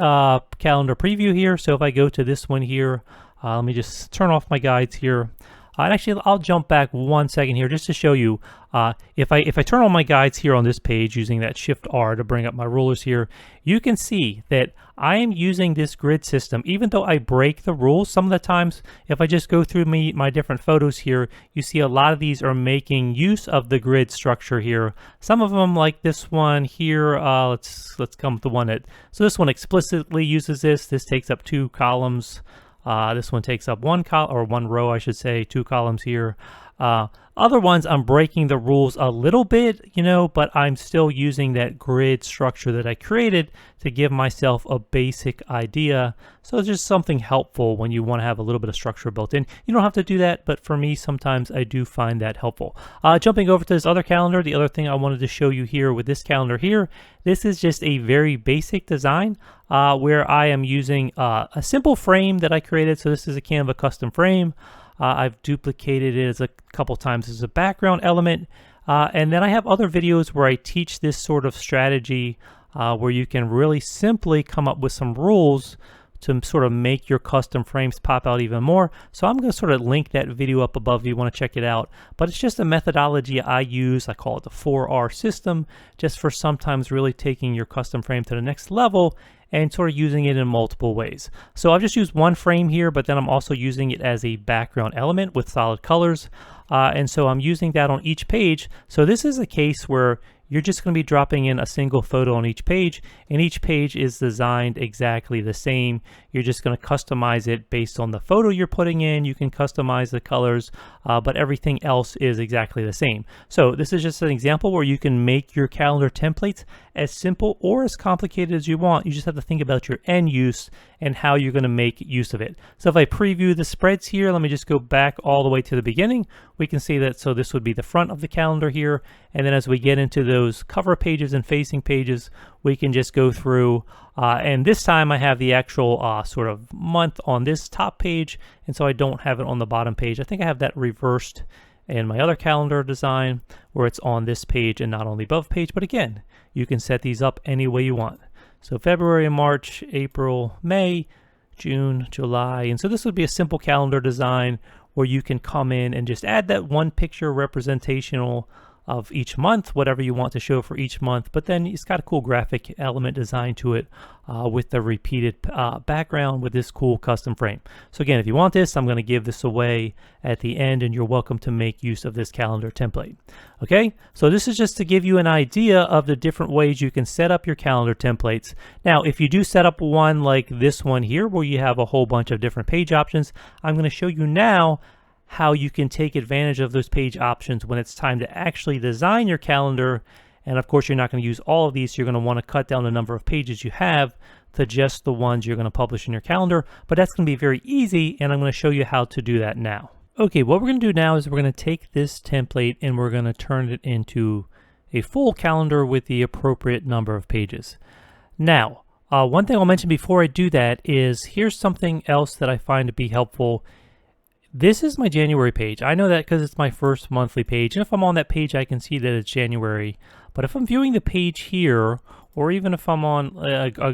calendar preview here. So if I go to this one here, let me just turn off my guides here. And actually, I'll jump back 1 second here just to show you. If I turn on my guides here on this page using that Shift R to bring up my rulers here, you can see that I am using this grid system. Even though I break the rules, some of the times if I just go through my different photos here, you see a lot of these are making use of the grid structure here. Some of them, like this one here, let's come with the one that, so this one explicitly uses this. This takes up 2 columns. This one takes up 1 row, I should say, 2 columns here. Other ones, I'm breaking the rules a little bit, you know, but I'm still using that grid structure that I created to give myself a basic idea. So it's just something helpful when you want to have a little bit of structure built in. You don't have to do that, but for me, sometimes I do find that helpful. Jumping over to this other calendar, the other thing I wanted to show you here with this calendar here, this is just a very basic design where I am using a simple frame that I created. So this is a Canva custom frame. I've duplicated it as a couple times as a background element. And then I have other videos where I teach this sort of strategy where you can really simply come up with some rules to sort of make your custom frames pop out even more. So I'm going to sort of link that video up above if you want to check it out. But it's just a methodology I use. I call it the 4R system, just for sometimes really taking your custom frame to the next level and sort of using it in multiple ways. So I've just used one frame here, but then I'm also using it as a background element with solid colors. And so I'm using that on each page. So this is a case where you're just going to be dropping in a single photo on each page, and each page is designed exactly the same. You're just going to customize it based on the photo you're putting in. You can customize the colors, but everything else is exactly the same. So this is just an example where you can make your calendar templates as simple or as complicated as you want. You just have to think about your end use and how you're going to make use of it. So if I preview the spreads here, let me just go back all the way to the beginning. We can see that, so this would be the front of the calendar here. And then as we get into those cover pages and facing pages, we can just go through. And this time I have the actual sort of month on this top page. And so I don't have it on the bottom page. I think I have that reversed in my other calendar design where it's on this page and not on the above page. But again, you can set these up any way you want. So February, March, April, May, June, July. And so this would be a simple calendar design where you can come in and just add that one picture representational of each month, whatever you want to show for each month. But then it's got a cool graphic element design to it with the repeated background with this cool custom frame. So again, if you want this, I'm going to give this away at the end, and you're welcome to make use of this calendar template. Okay, so this is just to give you an idea of the different ways you can set up your calendar templates. Now, if you do set up one like this one here, where you have a whole bunch of different page options, I'm going to show you now how you can take advantage of those page options when it's time to actually design your calendar. And of course, you're not going to use all of these. So you're going to want to cut down the number of pages you have to just the ones you're going to publish in your calendar. But that's going to be very easy, and I'm going to show you how to do that now. Okay, what we're going to do now is we're going to take this template and we're going to turn it into a full calendar with the appropriate number of pages. Now, one thing I'll mention before I do that is here's something else that I find to be helpful. This is my January page. I know that because it's my first monthly page. And if I'm on that page, I can see that it's January. But if I'm viewing the page here, or even if I'm on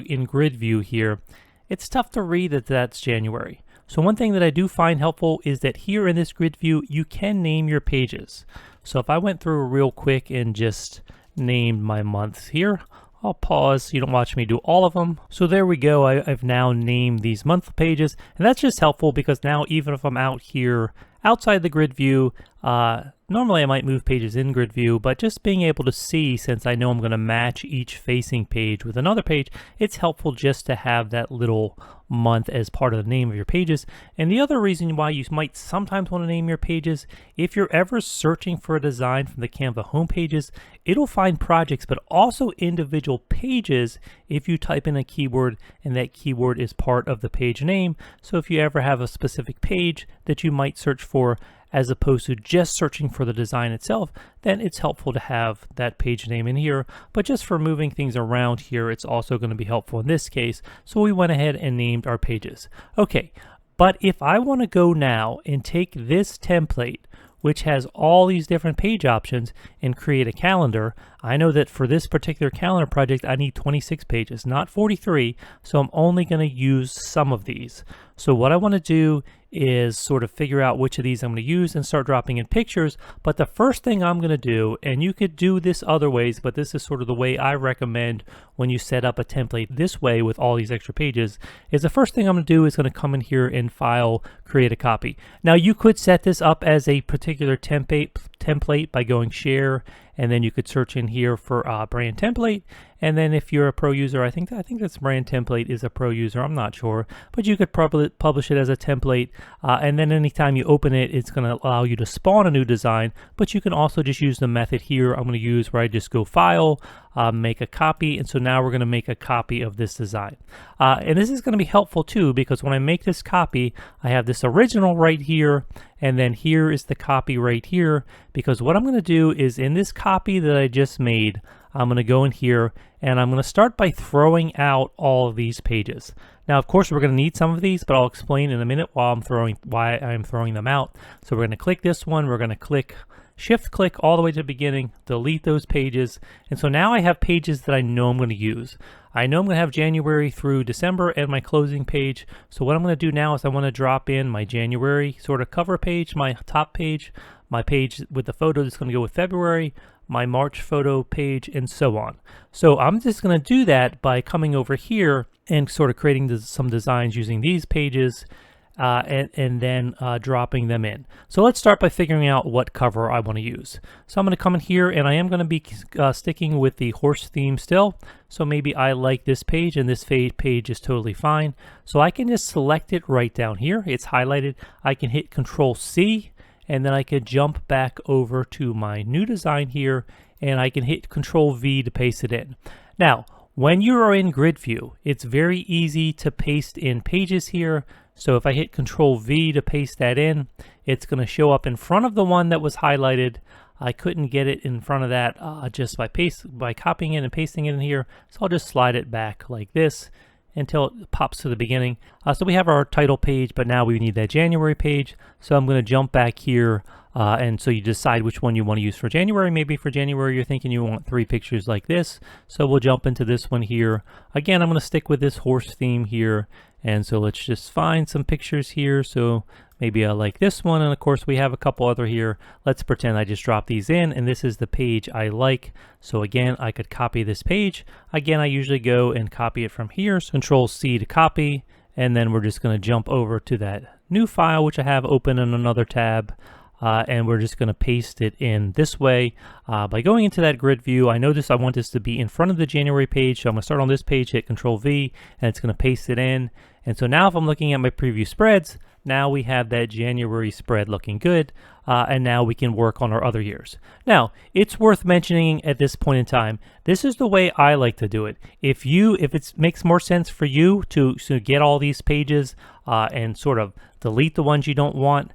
in grid view here, it's tough to read that that's January. So one thing that I do find helpful is that here in this grid view, you can name your pages. So if I went through real quick and just named my months here, I'll pause so you don't watch me do all of them. So there we go. I've now named these month pages, and that's just helpful because now even if I'm out here outside the grid view, normally I might move pages in grid view, but just being able to see, since I know I'm going to match each facing page with another page, it's helpful just to have that little month as part of the name of your pages. And the other reason why you might sometimes want to name your pages, if you're ever searching for a design from the Canva home pages, it'll find projects, but also individual pages if you type in a keyword and that keyword is part of the page name. So if you ever have a specific page that you might search for, as opposed to just searching for the design itself, then it's helpful to have that page name in here. But just for moving things around here, it's also going to be helpful in this case. So we went ahead and named our pages. Okay, but if I want to go now and take this template, which has all these different page options, and create a calendar, I know that for this particular calendar project, I need 26 pages, not 43, so I'm only going to use some of these. So what I want to do is sort of figure out which of these I'm going to use and start dropping in pictures. But the first thing I'm going to do, and you could do this other ways, but this is sort of the way I recommend when you set up a template this way with all these extra pages, is the first thing I'm going to do is going to come in here and File, Create a Copy. Now you could set this up as a particular template by going Share, and then you could search in here for brand template. And then if you're a pro user, I think this brand template is a pro user, I'm not sure, but you could probably publish it as a template. And then anytime you open it, it's going to allow you to spawn a new design, but you can also just use the method here I'm going to use where I just go File, make a copy. And so now we're going to make a copy of this design. And this is going to be helpful too, because when I make this copy, I have this original right here, and then here is the copy right here, because what I'm going to do is in this copy that I just made, I'm going to go in here and I'm going to start by throwing out all of these pages. Now, of course, we're going to need some of these, but I'll explain in a minute why I'm throwing them out. So we're going to click this one. We're going to click Shift click all the way to the beginning, delete those pages. And so now I have pages that I know I'm going to use. I know I'm going to have January through December and my closing page. So what I'm going to do now is I want to drop in my January sort of cover page, my top page, my page with the photo that's going to go with February, my March photo page, and so on. So I'm just going to do that by coming over here and sort of creating some designs using these pages and then dropping them in. So let's start by figuring out what cover I want to use. So I'm going to come in here, and I am going to be sticking with the horse theme still. So maybe I like this page, and this page is totally fine. So I can just select it right down here. It's highlighted. I can hit Control C, and then I could jump back over to my new design here, and I can hit Control V to paste it in. Now, when you are in grid view, it's very easy to paste in pages here. So if I hit Control V to paste that in, it's going to show up in front of the one that was highlighted. I couldn't get it in front of that just by copying it and pasting it in here. So I'll just slide it back like this until it pops to the beginning. So we have our title page, but now we need that January page. So I'm going to jump back here. And so you decide which one you want to use for January. Maybe for January, you're thinking you want 3 pictures like this. So we'll jump into this one here. Again, I'm going to stick with this horse theme here. And so let's just find some pictures here. So maybe I like this one. And of course, we have a couple other here. Let's pretend I just dropped these in, and this is the page I like. So again, I could copy this page. Again, I usually go and copy it from here. So Control C to copy. And then we're just going to jump over to that new file, which I have open in another tab. And we're just going to paste it in this way. By going into that grid view, I want this to be in front of the January page. So I'm going to start on this page, hit Control V, and it's going to paste it in. And so now if I'm looking at my preview spreads, now we have that January spread looking good. And now we can work on our other years. Now, it's worth mentioning at this point in time, this is the way I like to do it. If it makes more sense for you to get all these pages and sort of delete the ones you don't want,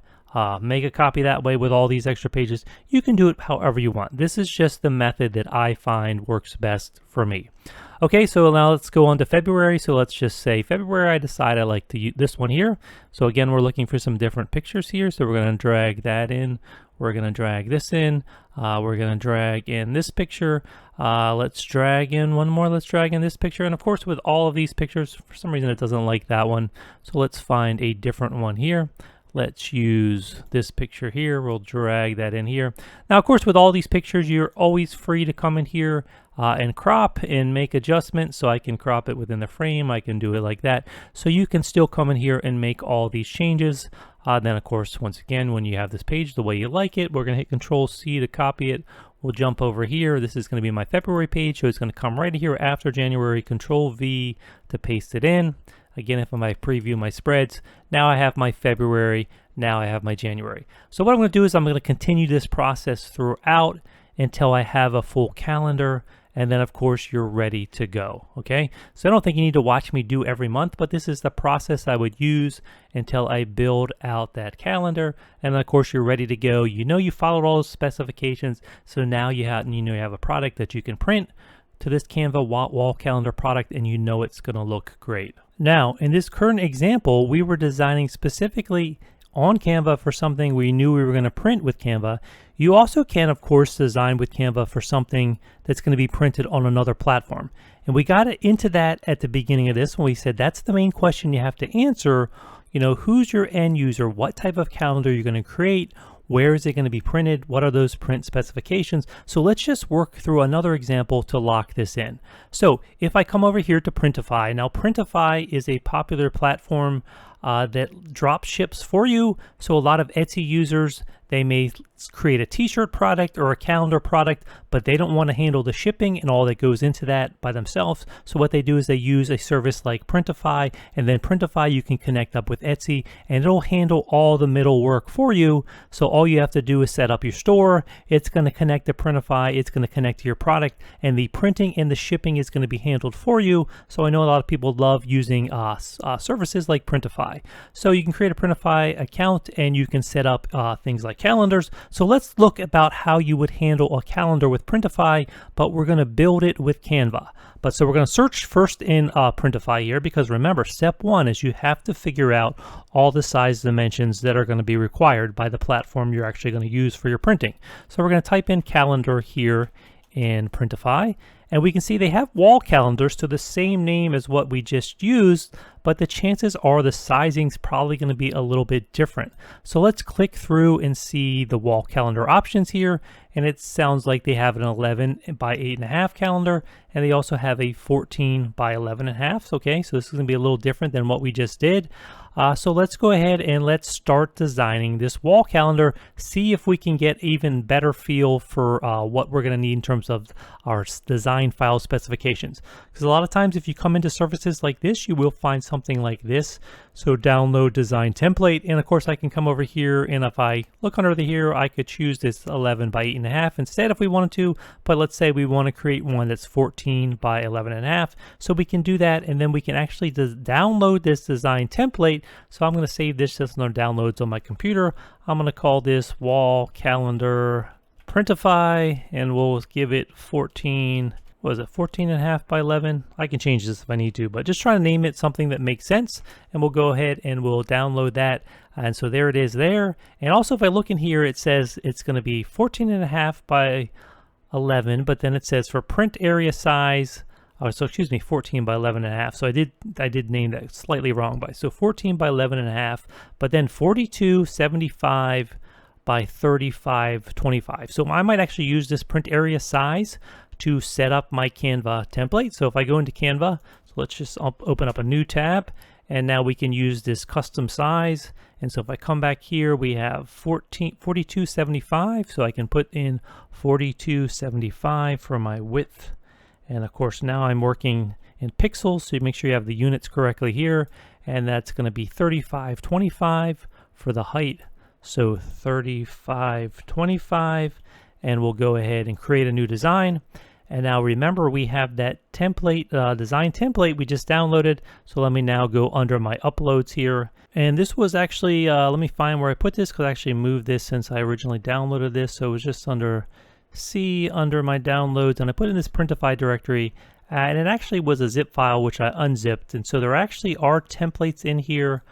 make a copy that way with all these extra pages, you can do it however you want. This is just the method that I find works best for me. Okay, so now let's go on to February. So let's just say February, I decide I like to use this one here. So again, we're looking for some different pictures here. So we're going to drag that in. We're going to drag this in. We're going to drag in this picture. Let's drag in one more. Let's drag in this picture. And of course, with all of these pictures, for some reason, it doesn't like that one. So let's find a different one here. Let's use this picture here. We'll drag that in here. Now, of course, with all these pictures, you're always free to come in here and crop and make adjustments. So I can crop it within the frame. I can do it like that. So you can still come in here and make all these changes. Then, of course, once again, when you have this page the way you like it, we're going to hit Control C to copy it. We'll jump over here. This is going to be my February page. So it's going to come right here after January. Control V to paste it in. Again, if I preview my spreads, now I have my February, now I have my January. So what I'm going to do is I'm going to continue this process throughout until I have a full calendar, and then of course you're ready to go, okay? So I don't think you need to watch me do every month, but this is the process I would use until I build out that calendar, and then of course you're ready to go. You know you followed all those specifications, so now you have a product that you can print to this Canva wall calendar product, and you know it's going to look great. Now, in this current example, we were designing specifically on Canva for something we knew we were going to print with Canva. You also can, of course, design with Canva for something that's going to be printed on another platform. And we got into that at the beginning of this when we said that's the main question you have to answer. You know, who's your end user? What type of calendar you're going to create? Where is it going to be printed? What are those print specifications? So let's just work through another example to lock this in. So if I come over here to Printify, now Printify is a popular platform that drop ships for you. So a lot of Etsy users, they may create a t-shirt product or a calendar product, but they don't want to handle the shipping and all that goes into that by themselves. So what they do is they use a service like Printify, and then Printify you can connect up with Etsy and it'll handle all the middle work for you. So all you have to do is set up your store. It's going to connect to Printify. It's going to connect to your product, and the printing and the shipping is going to be handled for you. So I know a lot of people love using services like Printify. So you can create a Printify account and you can set up things like calendars. So let's look about how you would handle a calendar with Printify, but we're going to build it with Canva. So we're going to search first in Printify here, because remember, step one is you have to figure out all the size dimensions that are going to be required by the platform you're actually going to use for your printing. So we're going to type in calendar here in Printify, and we can see they have wall calendars to the same name as what we just used, but the chances are the sizing's probably going to be a little bit different. So let's click through and see the wall calendar options here, and it sounds like they have an 11 by 8.5 calendar, and they also have a 14 by 11.5. Okay, so this is going to be a little different than what we just did. So let's go ahead and let's start designing this wall calendar, see if we can get even better feel for what we're going to need in terms of our design file specifications. Because a lot of times if you come into services like this, you will find something like this. So download design template, and of course I can come over here, and if I look under here, I could choose this 11 by 8.5 instead if we wanted to, but let's say we want to create one that's 14 by 11.5. So we can do that, and then we can actually download this design template. So I'm going to save this just on downloads on my computer. I'm going to call this wall calendar Printify, and we'll give it 14. What is it, 14.5 by 11? I can change this if I need to, but just try to name it something that makes sense, and we'll go ahead and we'll download that. And so there it is there. And also if I look in here, it says it's going to be 14.5 by 11, but then it says for print area size, so excuse me, 14 by 11.5. So I did name that slightly wrong so 14 by 11.5, but then 42.75 by 35.25. So I might actually use this print area size to set up my Canva template. So if I go into Canva, so let's just open up a new tab, and now we can use this custom size. And so if I come back here, we have 42.75, so I can put in 42.75 for my width. And of course now I'm working in pixels, so you make sure you have the units correctly here, and that's going to be 35.25 for the height. So 35.25, and we'll go ahead and create a new design. And now remember, we have that template, design template we just downloaded. So let me now go under my uploads here. And this was actually, let me find where I put this, because I actually moved this since I originally downloaded this. So it was just under C, under my downloads, and I put in this Printify directory. And it actually was a zip file, which I unzipped. And so there actually are templates in here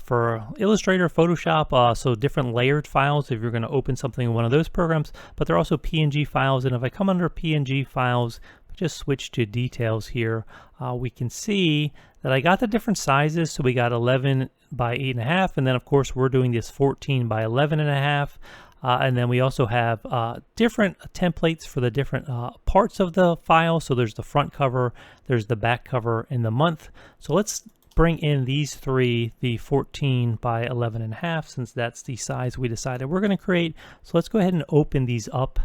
for Illustrator, Photoshop, so different layered files if you're going to open something in one of those programs, but there are also PNG files. And if I come under PNG files, just switch to details here, we can see that I got the different sizes. So we got 11 by 8.5, and then of course we're doing this 14 by 11.5. And then we also have different templates for the different parts of the file. So there's the front cover, there's the back cover, and the month. So let's bring in these three, the 14 by 11.5, since that's the size we decided we're going to create. So let's go ahead and open these up.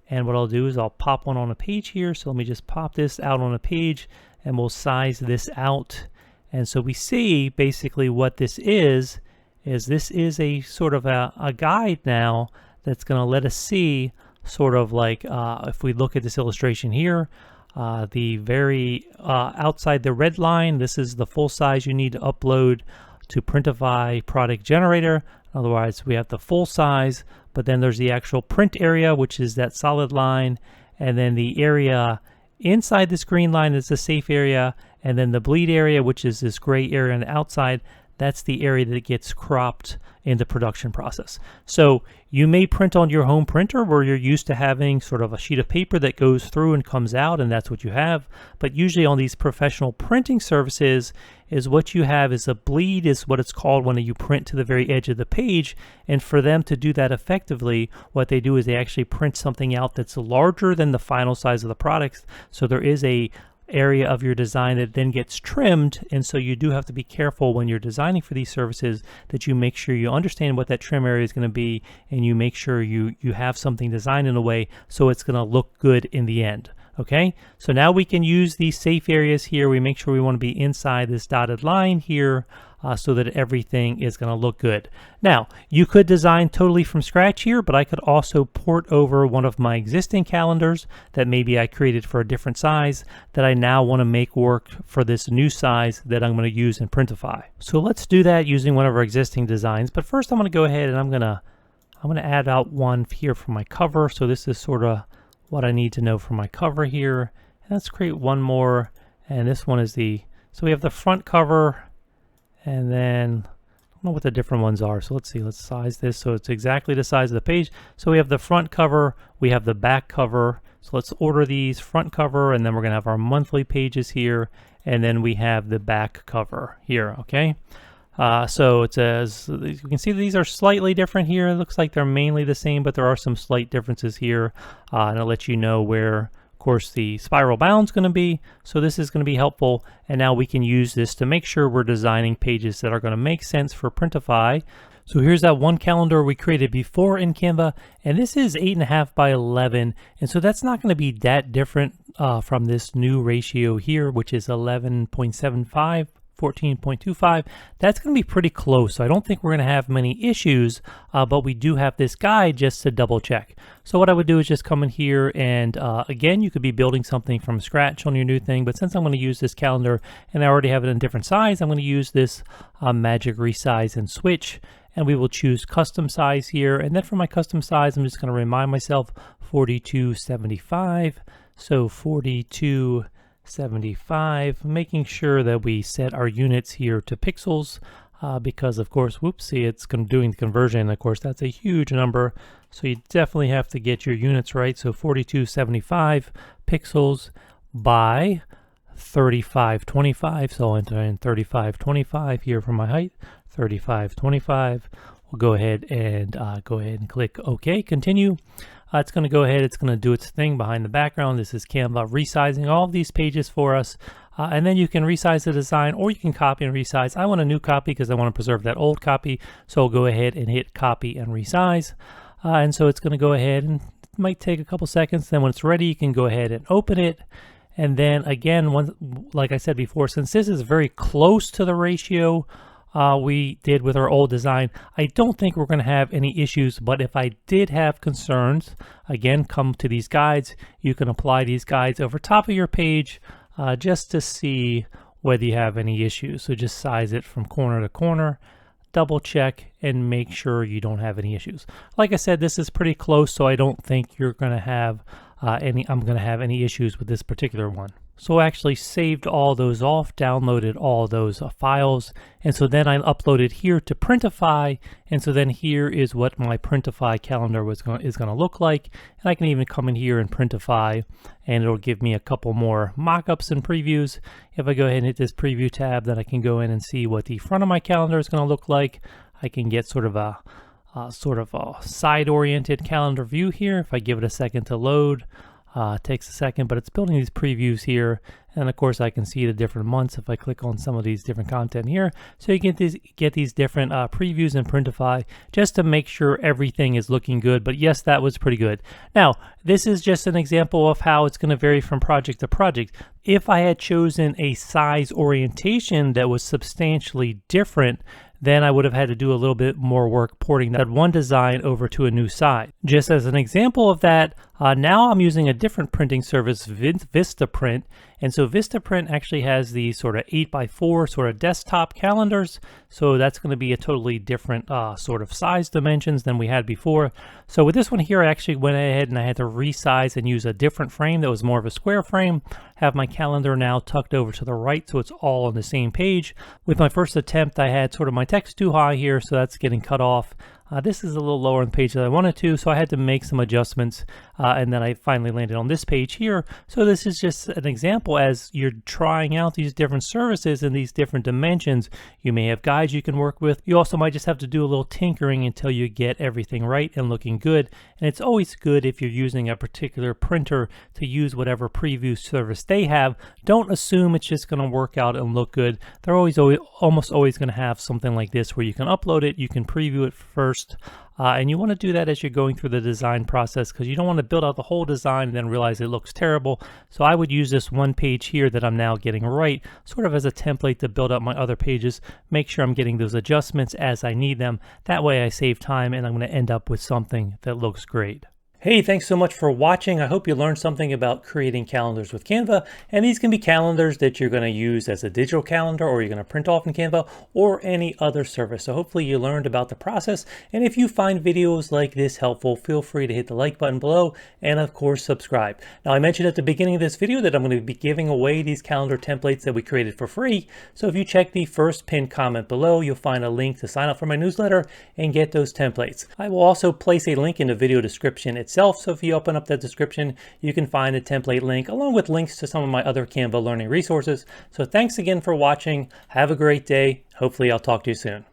And what I'll do is I'll pop one on a page here. So let me just pop this out on a page, and we'll size this out. And so we see basically what this is this is a sort of a guide now that's going to let us see sort of like if we look at this illustration here, the very outside the red line, this is the full size you need to upload to Printify product generator. Otherwise we have the full size, but then there's the actual print area, which is that solid line, and then the area inside this green line is the safe area, and then the bleed area, which is this gray area on the outside, that's the area that gets cropped in the production process. So you may print on your home printer where you're used to having sort of a sheet of paper that goes through and comes out, and that's what you have. But usually on these professional printing services is what you have is a bleed, is what it's called when you print to the very edge of the page. And for them to do that effectively, what they do is they actually print something out that's larger than the final size of the product. So there is a area of your design that then gets trimmed, and so you do have to be careful when you're designing for these services that you make sure you understand what that trim area is going to be, and you make sure you have something designed in a way so it's going to look good in the end. Okay, so now we can use these safe areas here. We make sure we want to be inside this dotted line here so that everything is going to look good. Now, you could design totally from scratch here, but I could also port over one of my existing calendars that maybe I created for a different size that I now want to make work for this new size that I'm going to use in Printify. So let's do that using one of our existing designs. But first I'm going to go ahead and I'm going to add out one here for my cover. So this is sort of what I need to know for my cover here. And let's create one more, and this one is so we have the front cover, and then I don't know what the different ones are. So let's see, let's size this so it's exactly the size of the page. So we have the front cover, we have the back cover. So let's order these: front cover, and then we're gonna have our monthly pages here, and then we have the back cover here, okay? So it says, you can see these are slightly different here. It looks like they're mainly the same, but there are some slight differences here. And it'll let you know where, of course, the spiral bound is going to be. So this is going to be helpful. And now we can use this to make sure we're designing pages that are going to make sense for Printify. So here's that one calendar we created before in Canva, and this is 8.5 by 11. And so that's not going to be that different from this new ratio here, which is 11.75. 14.25. That's going to be pretty close. So I don't think we're going to have many issues, but we do have this guide just to double check. So what I would do is just come in here, and again, you could be building something from scratch on your new thing, but since I'm going to use this calendar and I already have it in a different size, I'm going to use this magic resize and switch, and we will choose custom size here. And then for my custom size, I'm just going to remind myself 4275. So 4275, making sure that we set our units here to pixels because of course, whoopsie, it's doing the conversion. Of course, that's a huge number. So you definitely have to get your units right. So 4275 pixels by 3525. So I'll enter in 3525 here for my height, 3525. We'll go ahead and click OK, continue. It's going to go ahead, it's going to do its thing behind the background. This is Canva resizing all of these pages for us. And then you can resize the design, or you can copy and resize. I want a new copy because I want to preserve that old copy. So I'll go ahead and hit copy and resize. And so it's going to go ahead, and it might take a couple seconds. Then when it's ready, you can go ahead and open it. And then again, like I said before, since this is very close to the ratio we did with our old design, I don't think we're going to have any issues. But if I did have concerns, again, come to these guides. You can apply these guides over top of your page just to see whether you have any issues. So just size it from corner to corner, double check, and make sure you don't have any issues. Like I said, this is pretty close, so I don't think you're going to have I'm going to have any issues with this particular one. So I actually saved all those off, downloaded all those files, and so then I uploaded here to Printify, and so then here is what my Printify calendar is going to look like. And I can even come in here and Printify, and it'll give me a couple more mock-ups and previews. If I go ahead and hit this preview tab, then I can go in and see what the front of my calendar is going to look like. I can get sort of a side-oriented calendar view here. If I give it a second to load, it takes a second, but it's building these previews here. And of course, I can see the different months if I click on some of these different content here. So you get these different previews in Printify just to make sure everything is looking good. But yes, that was pretty good. Now, this is just an example of how it's going to vary from project to project. If I had chosen a size orientation that was substantially different, then I would have had to do a little bit more work porting that one design over to a new size. Just as an example of that, Now I'm using a different printing service, Vistaprint, and so Vistaprint actually has these sort of 8x4 sort of desktop calendars, so that's going to be a totally different sort of size dimensions than we had before. So with this one here, I actually went ahead and I had to resize and use a different frame that was more of a square frame. Have my calendar now tucked over to the right so it's all on the same page. With my first attempt, I had sort of my text too high here, so that's getting cut off. This is a little lower on the page than I wanted to, so I had to make some adjustments, and then I finally landed on this page here. So this is just an example as you're trying out these different services in these different dimensions. You may have guides you can work with. You also might just have to do a little tinkering until you get everything right and looking good. And it's always good if you're using a particular printer to use whatever preview service they have. Don't assume it's just going to work out and look good. They're almost always going to have something like this where you can upload it, you can preview it first. And you want to do that as you're going through the design process, because you don't want to build out the whole design and then realize it looks terrible. So I would use this one page here that I'm now getting right sort of as a template to build up my other pages. Make sure I'm getting those adjustments as I need them. That way I save time and I'm going to end up with something that looks great. Hey, thanks so much for watching. I hope you learned something about creating calendars with Canva. And these can be calendars that you're going to use as a digital calendar, or you're going to print off in Canva, or any other service. So hopefully you learned about the process. And if you find videos like this helpful, feel free to hit the like button below and of course subscribe. Now, I mentioned at the beginning of this video that I'm going to be giving away these calendar templates that we created for free. So if you check the first pinned comment below, you'll find a link to sign up for my newsletter and get those templates. I will also place a link in the video description itself. So if you open up that description, you can find a template link along with links to some of my other Canva learning resources. So thanks again for watching. Have a great day. Hopefully I'll talk to you soon.